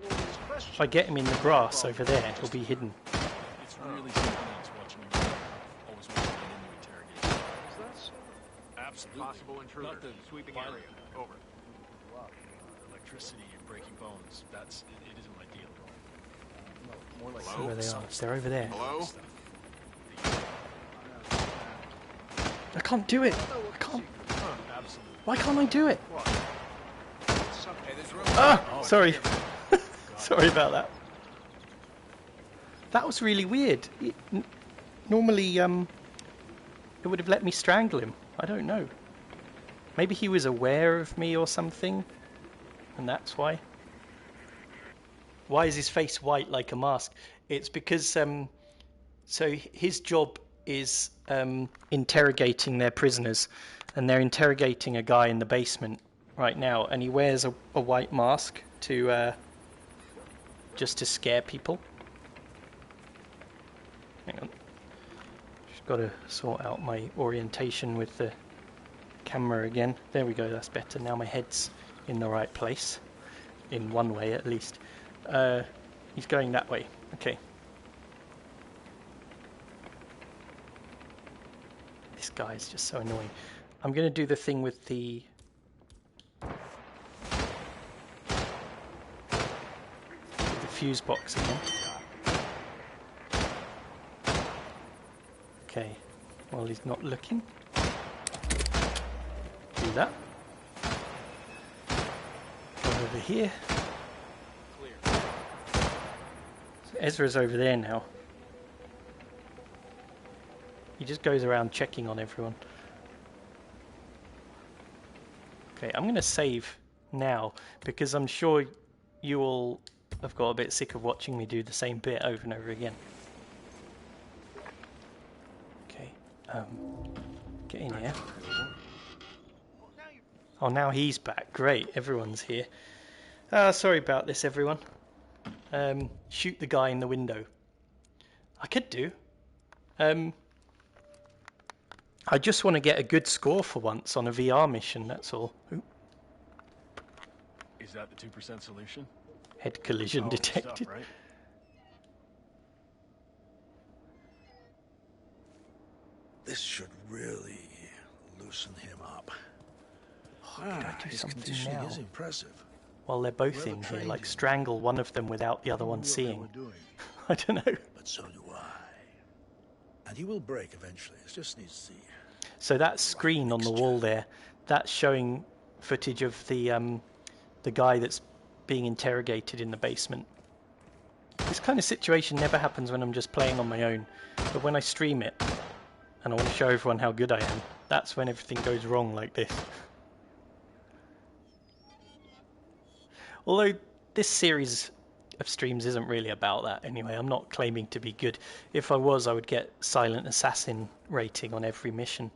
If I get him in the grass over there, he'll be hidden. It's really something else watching you. Always want to get into interrogation. Absolutely. Possible intruder. Not the Sweeping violent area. kind. Over. Electricity and breaking bones. It isn't my deal. No, more like See where they are. They're over there. Hello? I can't do it. I can't. Absolutely. Why can't I do it? Hey, this room. Ah, sorry. Sorry about that. That was really weird. Normally, it would have let me strangle him. I don't know. Maybe he was aware of me or something, and that's why. Why is his face white like a mask? It's because so his job is interrogating their prisoners, and they're interrogating a guy in the basement right now, and he wears a white mask to just to scare people. Hang on. Just got to sort out my orientation with the camera again. There we go, that's better. Now my head's in the right place. In one way, at least. He's going that way. Okay. This guy is just so annoying. I'm going to do the thing with the... fuse box again. Okay, well, he's not looking. Do that. Go over here. So Ezra's over there now. He just goes around checking on everyone. Okay, I'm going to save now, because I'm sure you all have got a bit sick of watching me do the same bit over and over again. Okay, get in here. Oh, now he's back. Great, everyone's here. Sorry about this, everyone. Shoot the guy in the window. I could do. I just want to get a good score for once on a VR mission, that's all. Ooh. Is that the 2% solution? Head collision detected. Stuff, right? This should really loosen him up. Could I do his something conditioning now? is impressive. While they're both Whoever in here, trained like him strangle one of them without the other one knew what they seeing. were doing, I don't know. but so do I. And he will break eventually. It just needs the... So that screen on the wall there, that's showing footage of the guy that's being interrogated in the basement. This kind of situation never happens when I'm just playing on my own, but when I stream it and I want to show everyone how good I am, that's when everything goes wrong like this. Although this series of streams isn't really about that anyway. I'm not claiming to be good. If I was, I would get Silent Assassin rating on every mission,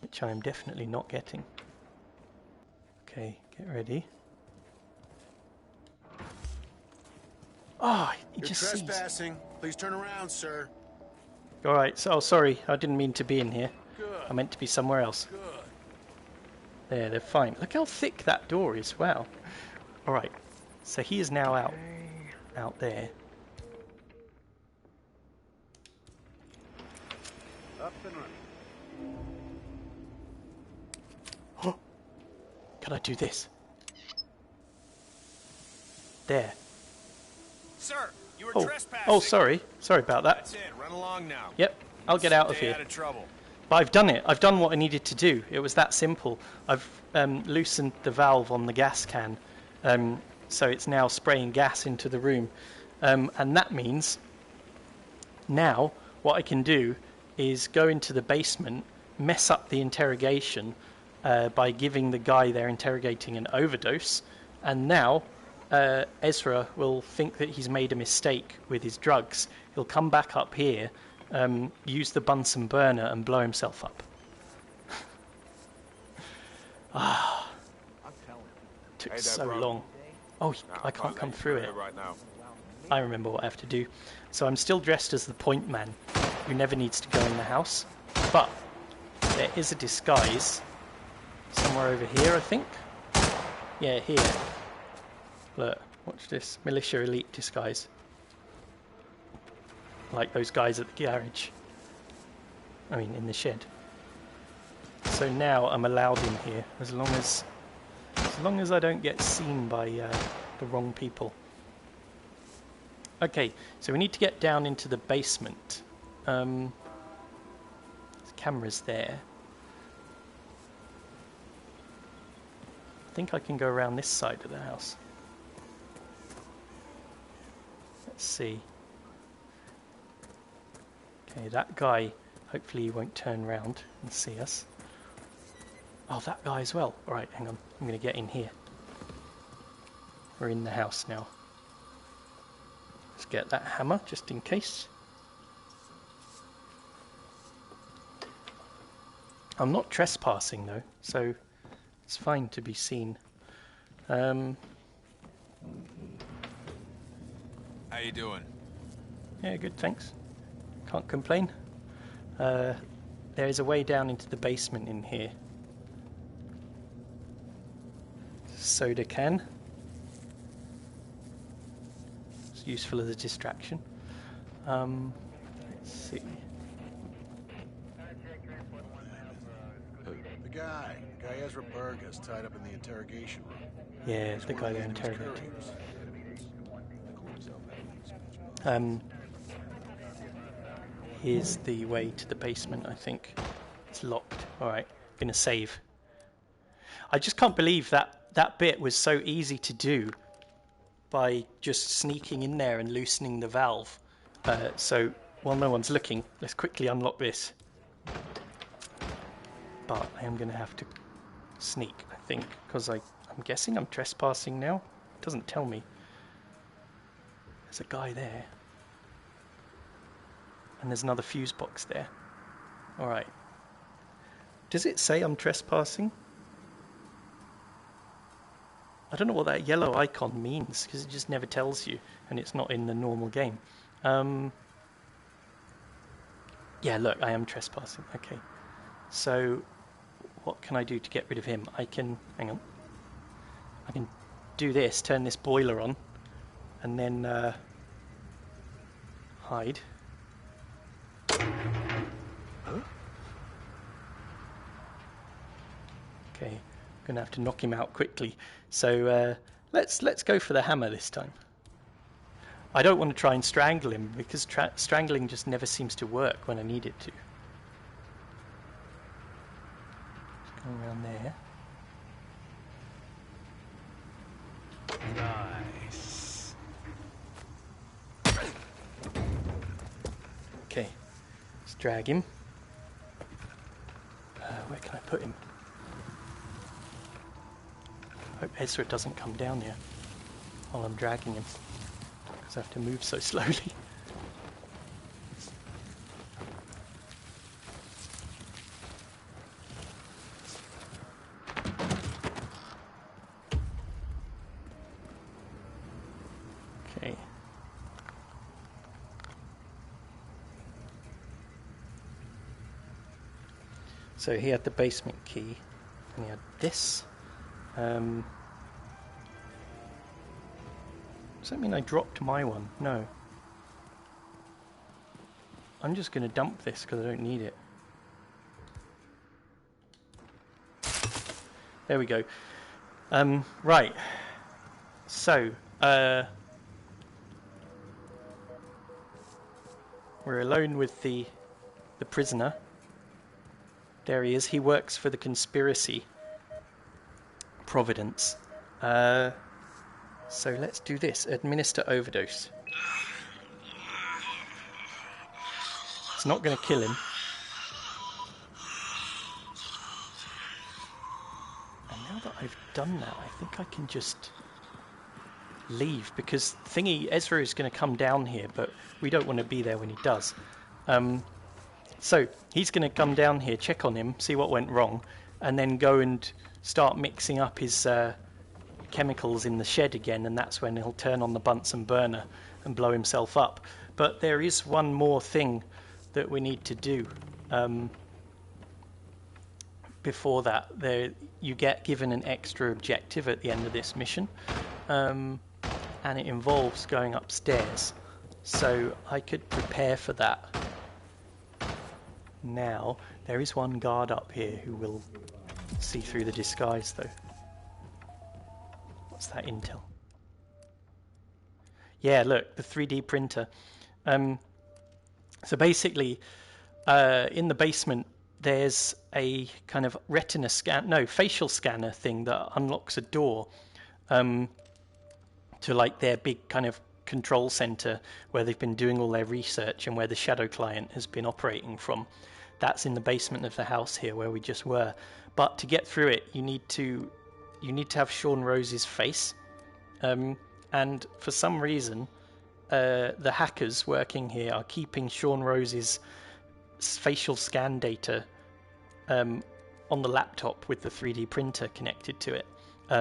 which I am definitely not getting. Okay, get ready. Oh, he You're just sees. trespassing. Please turn around, sir. Alright, so sorry, I didn't mean to be in here. Good. I meant to be somewhere else. Good. There, they're fine. Look how thick that door is, wow. Alright, so he is now out. out there. Up and running. Can I do this? There. Sir, you were Oh, trespassing. oh, sorry. Sorry about that. That's it. Run along now. Yep, I'll get out of Stay here. out of trouble. But I've done it. I've done what I needed to do. It was that simple. I've loosened the valve on the gas can, so it's now spraying gas into the room. And that means now what I can do is go into the basement, mess up the interrogation by giving the guy they're interrogating an overdose, and now Ezra will think that he's made a mistake with his drugs. He'll come back up here, use the Bunsen burner and blow himself up. Took so long. Oh, I can't come through it. Right now. I remember what I have to do. So I'm still dressed as the point man, who never needs to go in the house. But there is a disguise somewhere over here, I think. Yeah, here. Look, watch this. Militia elite disguise. Like those guys at the garage. I mean, in the shed. So now I'm allowed in here, as long as I don't get seen by the wrong people. Okay, so we need to get down into the basement. There's cameras there. I think I can go around this side of the house. Let's see. Okay, that guy, hopefully he won't turn around and see us. Oh, that guy as well. Alright, hang on. I'm going to get in here. We're in the house now. Let's get that hammer, just in case. I'm not trespassing, though, so it's fine to be seen. How you doing? Yeah, good, thanks. Can't complain. There is a way down into the basement in here. Soda can. It's useful as a distraction. Let's see. The guy Ezra Berg has tied up in the interrogation room. Yeah, the guy they're interrogating. Here's the way to the basement, I think. It's locked. Alright, gonna save. I just can't believe that bit was so easy to do by just sneaking in there and loosening the valve. So while no one's looking, let's quickly unlock this. But I am gonna have to sneak, I think, because I'm guessing I'm trespassing now. It doesn't tell me. There's a guy there. And there's another fuse box there. Alright. Does it say I'm trespassing? I don't know what that yellow icon means, because it just never tells you, and it's not in the normal game. Yeah, look, I am trespassing. Okay. So, what can I do to get rid of him? I can... hang on. I can do this, turn this boiler on, and then hide. Okay, I'm gonna have to knock him out quickly. So let's go for the hammer this time. I don't want to try and strangle him because strangling just never seems to work when I need it to. Just go around there. Nice. Okay, let's drag him. Where can I put him? Hope Ezra doesn't come down here while I'm dragging him, because I have to move so slowly. Okay. So he had the basement key, and he had this. Does that mean I dropped my one? No. I'm just going to dump this because I don't need it. There we go. Right. So, we're alone with the prisoner. There he is. He works for the conspiracy. Providence. So let's do this. Administer overdose. It's not going to kill him. And now that I've done that, I think I can just leave, because Ezra is going to come down here, but we don't want to be there when he does. So he's going to come down here, check on him, see what went wrong, and then go and start mixing up his chemicals in the shed again, and that's when he'll turn on the Bunsen burner and blow himself up. But there is one more thing that we need to do. Before that, you get given an extra objective at the end of this mission, and it involves going upstairs. So I could prepare for that. Now, there is one guard up here who will see through the disguise, though. What's that intel? Yeah, look, the 3D printer. So basically, in the basement, there's a kind of facial scanner thing that unlocks a door to like their big kind of control center where they've been doing all their research and where the shadow client has been operating from. That's in the basement of the house here where we just were. But to get through it, you need to have Sean Rose's face, and for some reason, the hackers working here are keeping Sean Rose's facial scan data on the laptop with the 3D printer connected to it.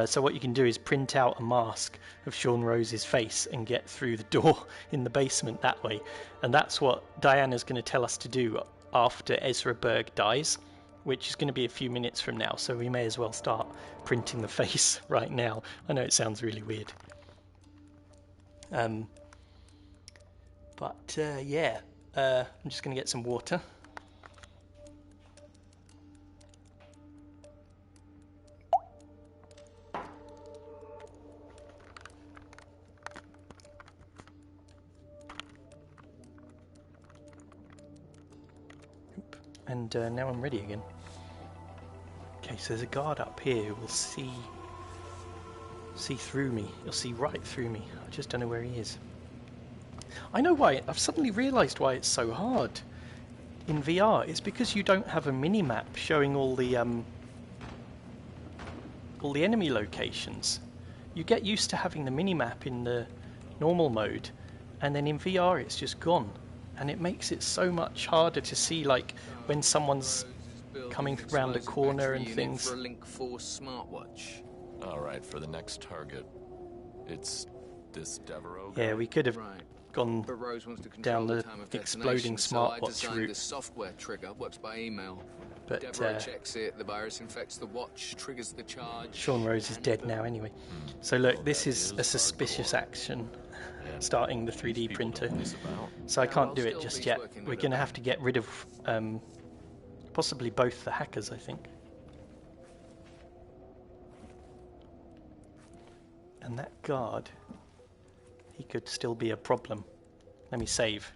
So what you can do is print out a mask of Sean Rose's face and get through the door in the basement that way. And that's what Diana's going to tell us to do after Ezra Berg dies, which is going to be a few minutes from now. So we may as well start printing the face right now. I know it sounds really weird. Yeah, I'm just going to get some water. And now I'm ready again. Okay, so there's a guard up here who will see through me. He'll see right through me. I just don't know where he is. I know why. I've suddenly realised why it's so hard in VR. It's because you don't have a mini-map showing all the enemy locations. You get used to having the mini-map in the normal mode, and then in VR it's just gone. And it makes it so much harder to see, like, when someone's coming around a corner and things. For a Link 4 smartwatch. All right, for the next target, it's this Devereaux. Yeah, we could have gone But Rose wants to down the time of exploding so I smartwatch designed route. this software trigger, works by email. But Devereaux checks it, the virus infects the watch, triggers the charge. Sean Rose is dead now anyway. So look, this is a suspicious action, starting the 3D printer. So I can't do it just yet. We're going to have to get rid of possibly both the hackers, I think. And that guard, he could still be a problem. Let me save.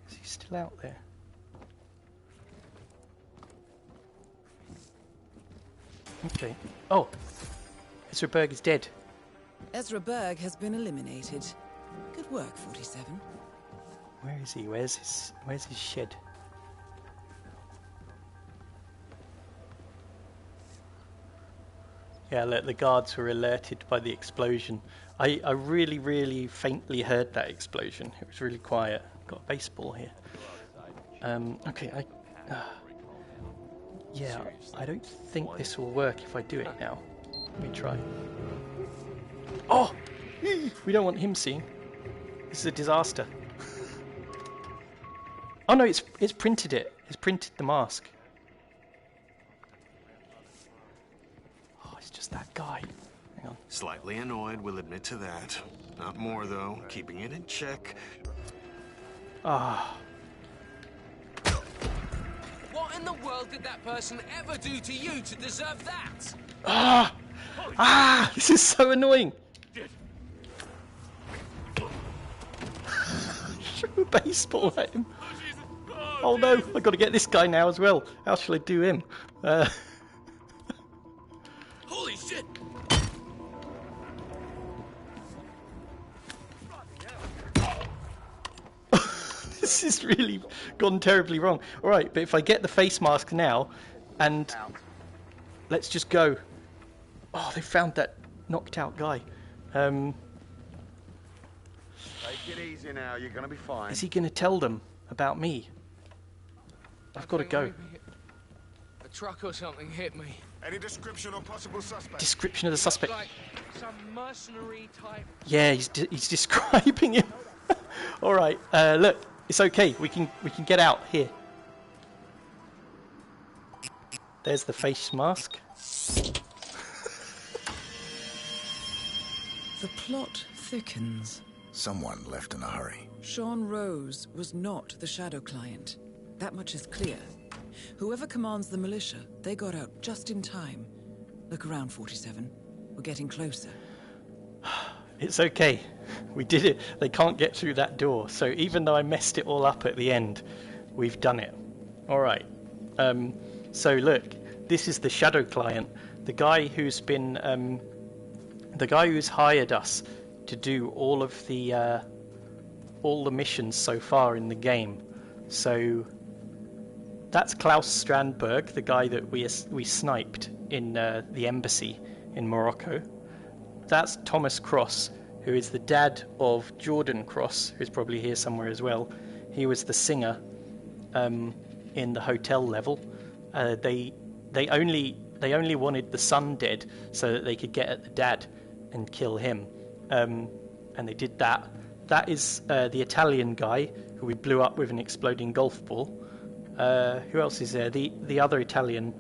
Is he still out there? Okay. Oh! Ezra Berg is dead. Ezra Berg has been eliminated. Good work, 47. Where is he? Where's his shed? Yeah, look, the guards were alerted by the explosion. I really, really faintly heard that explosion. It was really quiet. Got a baseball here. Okay, yeah, I don't think this will work if I do it now. Let me try. Oh! We don't want him seeing. This is a disaster. Oh no, it's printed it. It's printed the mask. Oh, it's just that guy. Hang on. Slightly annoyed, we'll admit to that. Not more, though. Keeping it in check. Ah. What in the world did that person ever do to you to deserve that? Ah! Ah! This is so annoying. Threw a baseball at him. Oh no! I've got to get this guy now as well. How shall I do him? Holy shit! This has really gone terribly wrong. Alright, but if I get the face mask now, and let's just go. Oh, they found that knocked out guy. Take it easy now, you're gonna be fine. Is he going to tell them about me? I've got to go. A truck or something hit me. Any description or possible suspect? Description of the suspect. Like some mercenary type. Yeah, he's describing him. All right, look, it's okay. We can get out here. There's the face mask. The plot thickens. Someone left in a hurry. Sean Rose was not the Shadow client. That much is clear. Whoever commands the militia, they got out just in time. Look around, 47. We're getting closer. It's okay. We did it. They can't get through that door. So even though I messed it all up at the end, we've done it. All right. So look, this is the Shadow client. The guy who's been... the guy who's hired us to do all the missions so far in the game. So that's Klaus Strandberg, the guy that we sniped in the embassy in Morocco. That's Thomas Cross, who is the dad of Jordan Cross, who's probably here somewhere as well. He was the singer in the hotel level. They only wanted the son dead so that they could get at the dad and kill him. And they did that. That is the Italian guy who we blew up with an exploding golf ball. Who else is there? The other Italian.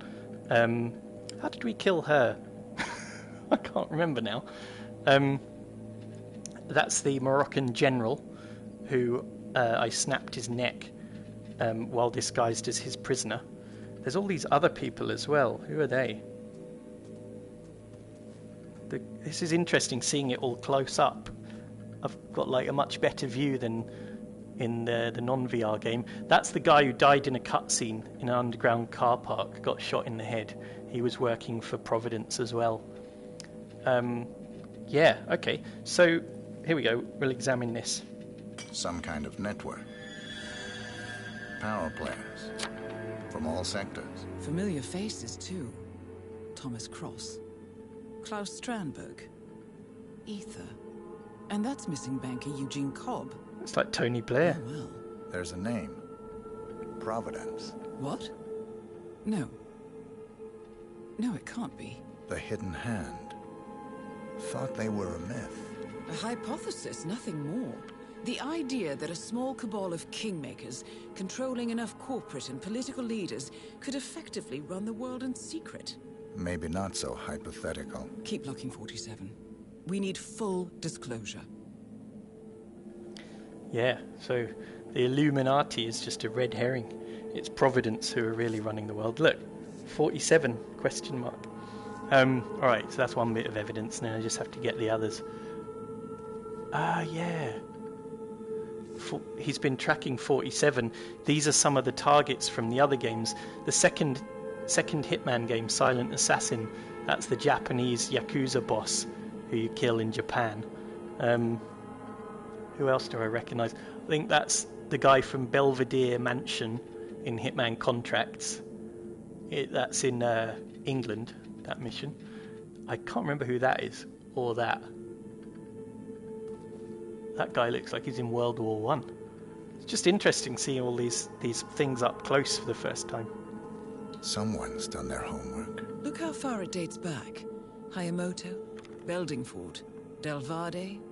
How did we kill her? I can't remember now. That's the Moroccan general who I snapped his neck while disguised as his prisoner. There's all these other people as well. Who are they? This is interesting, seeing it all close up. I've got like a much better view than in the non-VR game. That's the guy who died in a cutscene in an underground car park, got shot in the head. He was working for Providence as well. Yeah, okay. So, here we go. We'll examine this. Some kind of network. Power players. From all sectors. Familiar faces, too. Thomas Cross. Klaus Strandberg. Ether. And that's missing banker Eugene Cobb. It's like Tony Blair. Oh, well. There's a name. Providence. What? No. No, it can't be. The Hidden Hand. Thought they were a myth. A hypothesis, nothing more. The idea that a small cabal of kingmakers, controlling enough corporate and political leaders, could effectively run the world in secret. Maybe not so hypothetical. Keep looking, 47. We need full disclosure. Yeah, so the Illuminati is just a red herring. It's Providence who are really running the world. Look, 47, question mark. Alright, so that's one bit of evidence. Now I just have to get the others. Yeah. He's been tracking 47. These are some of the targets from the other games. The second Hitman game, Silent Assassin, that's the Japanese Yakuza boss who you kill in Japan. Who else do I recognise? I think that's the guy from Belvedere Mansion in Hitman Contracts. That's in England, that mission. I can't remember who that is, or that. That guy looks like he's in World War One. It's just interesting seeing all these things up close for the first time. Someone's done their homework. Look how far it dates back. Hayamoto, Beldingford, Delvade.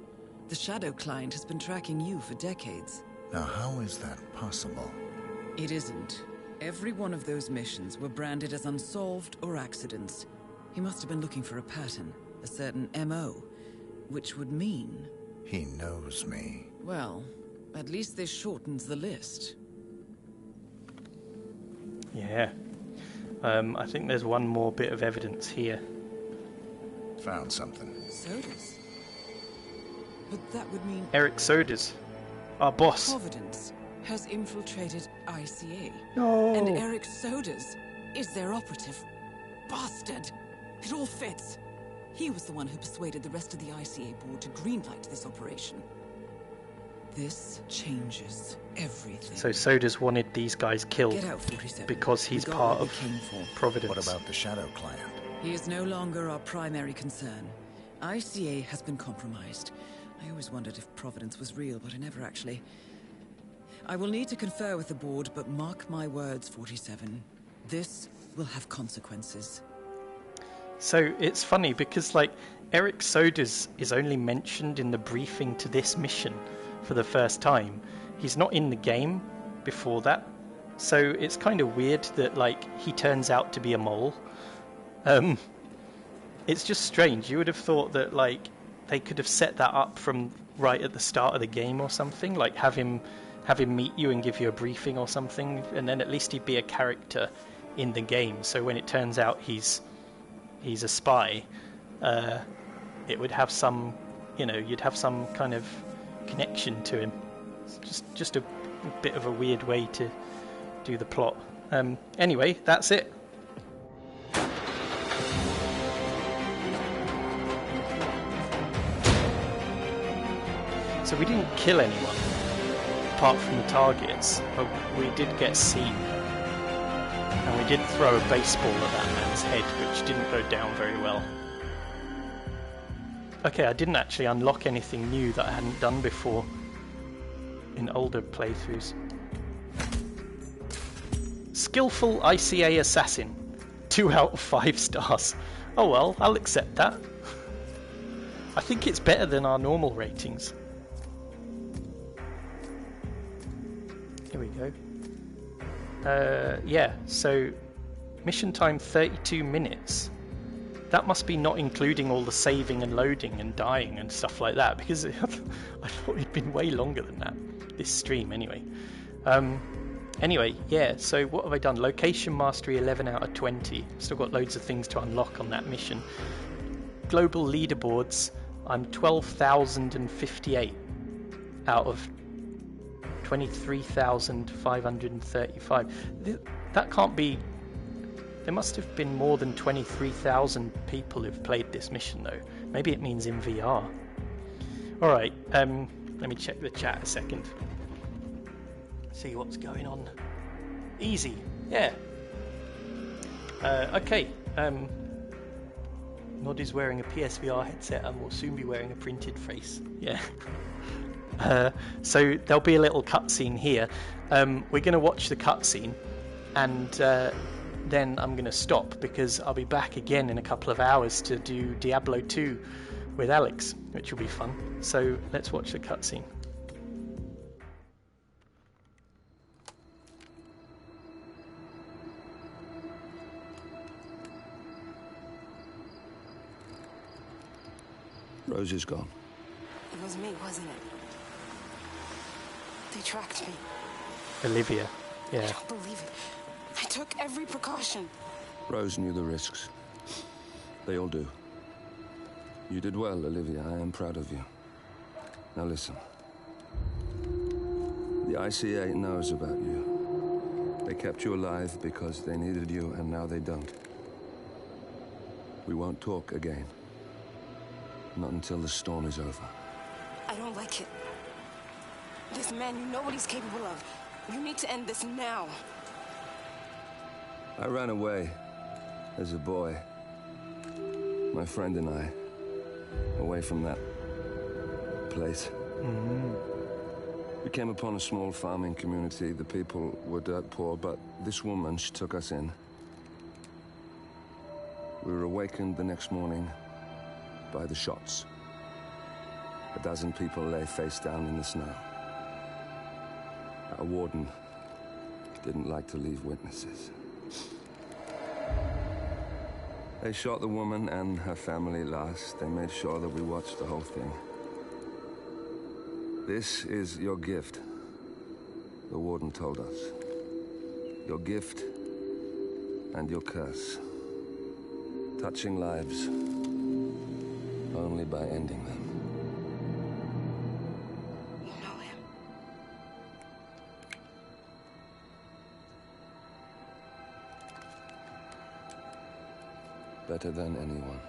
The Shadow client has been tracking you for decades. Now, how is that possible? It isn't. Every one of those missions were branded as unsolved or accidents. He must have been looking for a pattern, a certain MO, which would mean... He knows me. Well, at least this shortens the list. Yeah. I think there's one more bit of evidence here. Found something. Sodas? But that would mean... Eric Sodas, our boss. Providence has infiltrated ICA. No. And Eric Sodas is their operative. Bastard! It all fits. He was the one who persuaded the rest of the ICA board to greenlight this operation. This changes everything. So Sodas wanted these guys killed. Get out, 47. Because he's part of Providence. What about the Shadow Client? He is no longer our primary concern. ICA has been compromised. I always wondered if Providence was real, but I never actually... I will need to confer with the board, but mark my words, 47. This will have consequences. So it's funny because, like, Eric Sodas is only mentioned in the briefing to this mission for the first time. He's not in the game before that. So it's kind of weird that, like, he turns out to be a mole. It's just strange. You would have thought that, like, they could have set that up from right at the start of the game or something, like have him meet you and give you a briefing or something, and then at least he'd be a character in the game. So when it turns out he's a spy, it would have some, you'd have some kind of connection to him. It's just a bit of a weird way to do the plot. Anyway, that's it. So we didn't kill anyone, apart from the targets, but we did get seen. And we did throw a baseball at that man's head, which didn't go down very well. Okay, I didn't actually unlock anything new that I hadn't done before in older playthroughs. Skillful ICA assassin. 2 out of 5 stars. Oh well, I'll accept that. I think it's better than our normal ratings. Here we go. Yeah, so mission time 32 minutes. That must be not including all the saving and loading and dying and stuff like that, because I thought it'd been way longer than that. This stream, anyway. Anyway, yeah, so what have I done? Location mastery 11 out of 20. Still got loads of things to unlock on that mission. Global leaderboards, I'm 12,058 out of 23,535. That can't be... There must have been more than 23,000 people who've played this mission, though. Maybe it means in VR. Alright, let me check the chat a second. See what's going on. Easy, yeah. Okay, Nod is wearing a PSVR headset and will soon be wearing a printed face. Yeah. So there'll be a little cutscene here. We're going to watch the cutscene, and then I'm going to stop because I'll be back again in a couple of hours to do Diablo 2 with Alex, which will be fun. So let's watch the cutscene. Rose is gone. It was me, wasn't it? They tracked me. Olivia, yeah. I don't believe it. I took every precaution. Rose knew the risks. They all do. You did well, Olivia. I am proud of you. Now listen. The ICA knows about you. They kept you alive because they needed you, and now they don't. We won't talk again. Not until the storm is over. I don't like it. This man, you know what he's capable of. You need to end this now. I ran away as a boy. My friend and I. Away from that place. Mm-hmm. We came upon a small farming community. The people were dirt poor, but this woman, she took us in. We were awakened the next morning by the shots. 12 people lay face down in the snow. Our warden didn't like to leave witnesses. They shot the woman and her family last. They made sure that we watched the whole thing. This is your gift, the warden told us. Your gift and your curse. Touching lives only by ending them. You know him? Better than anyone.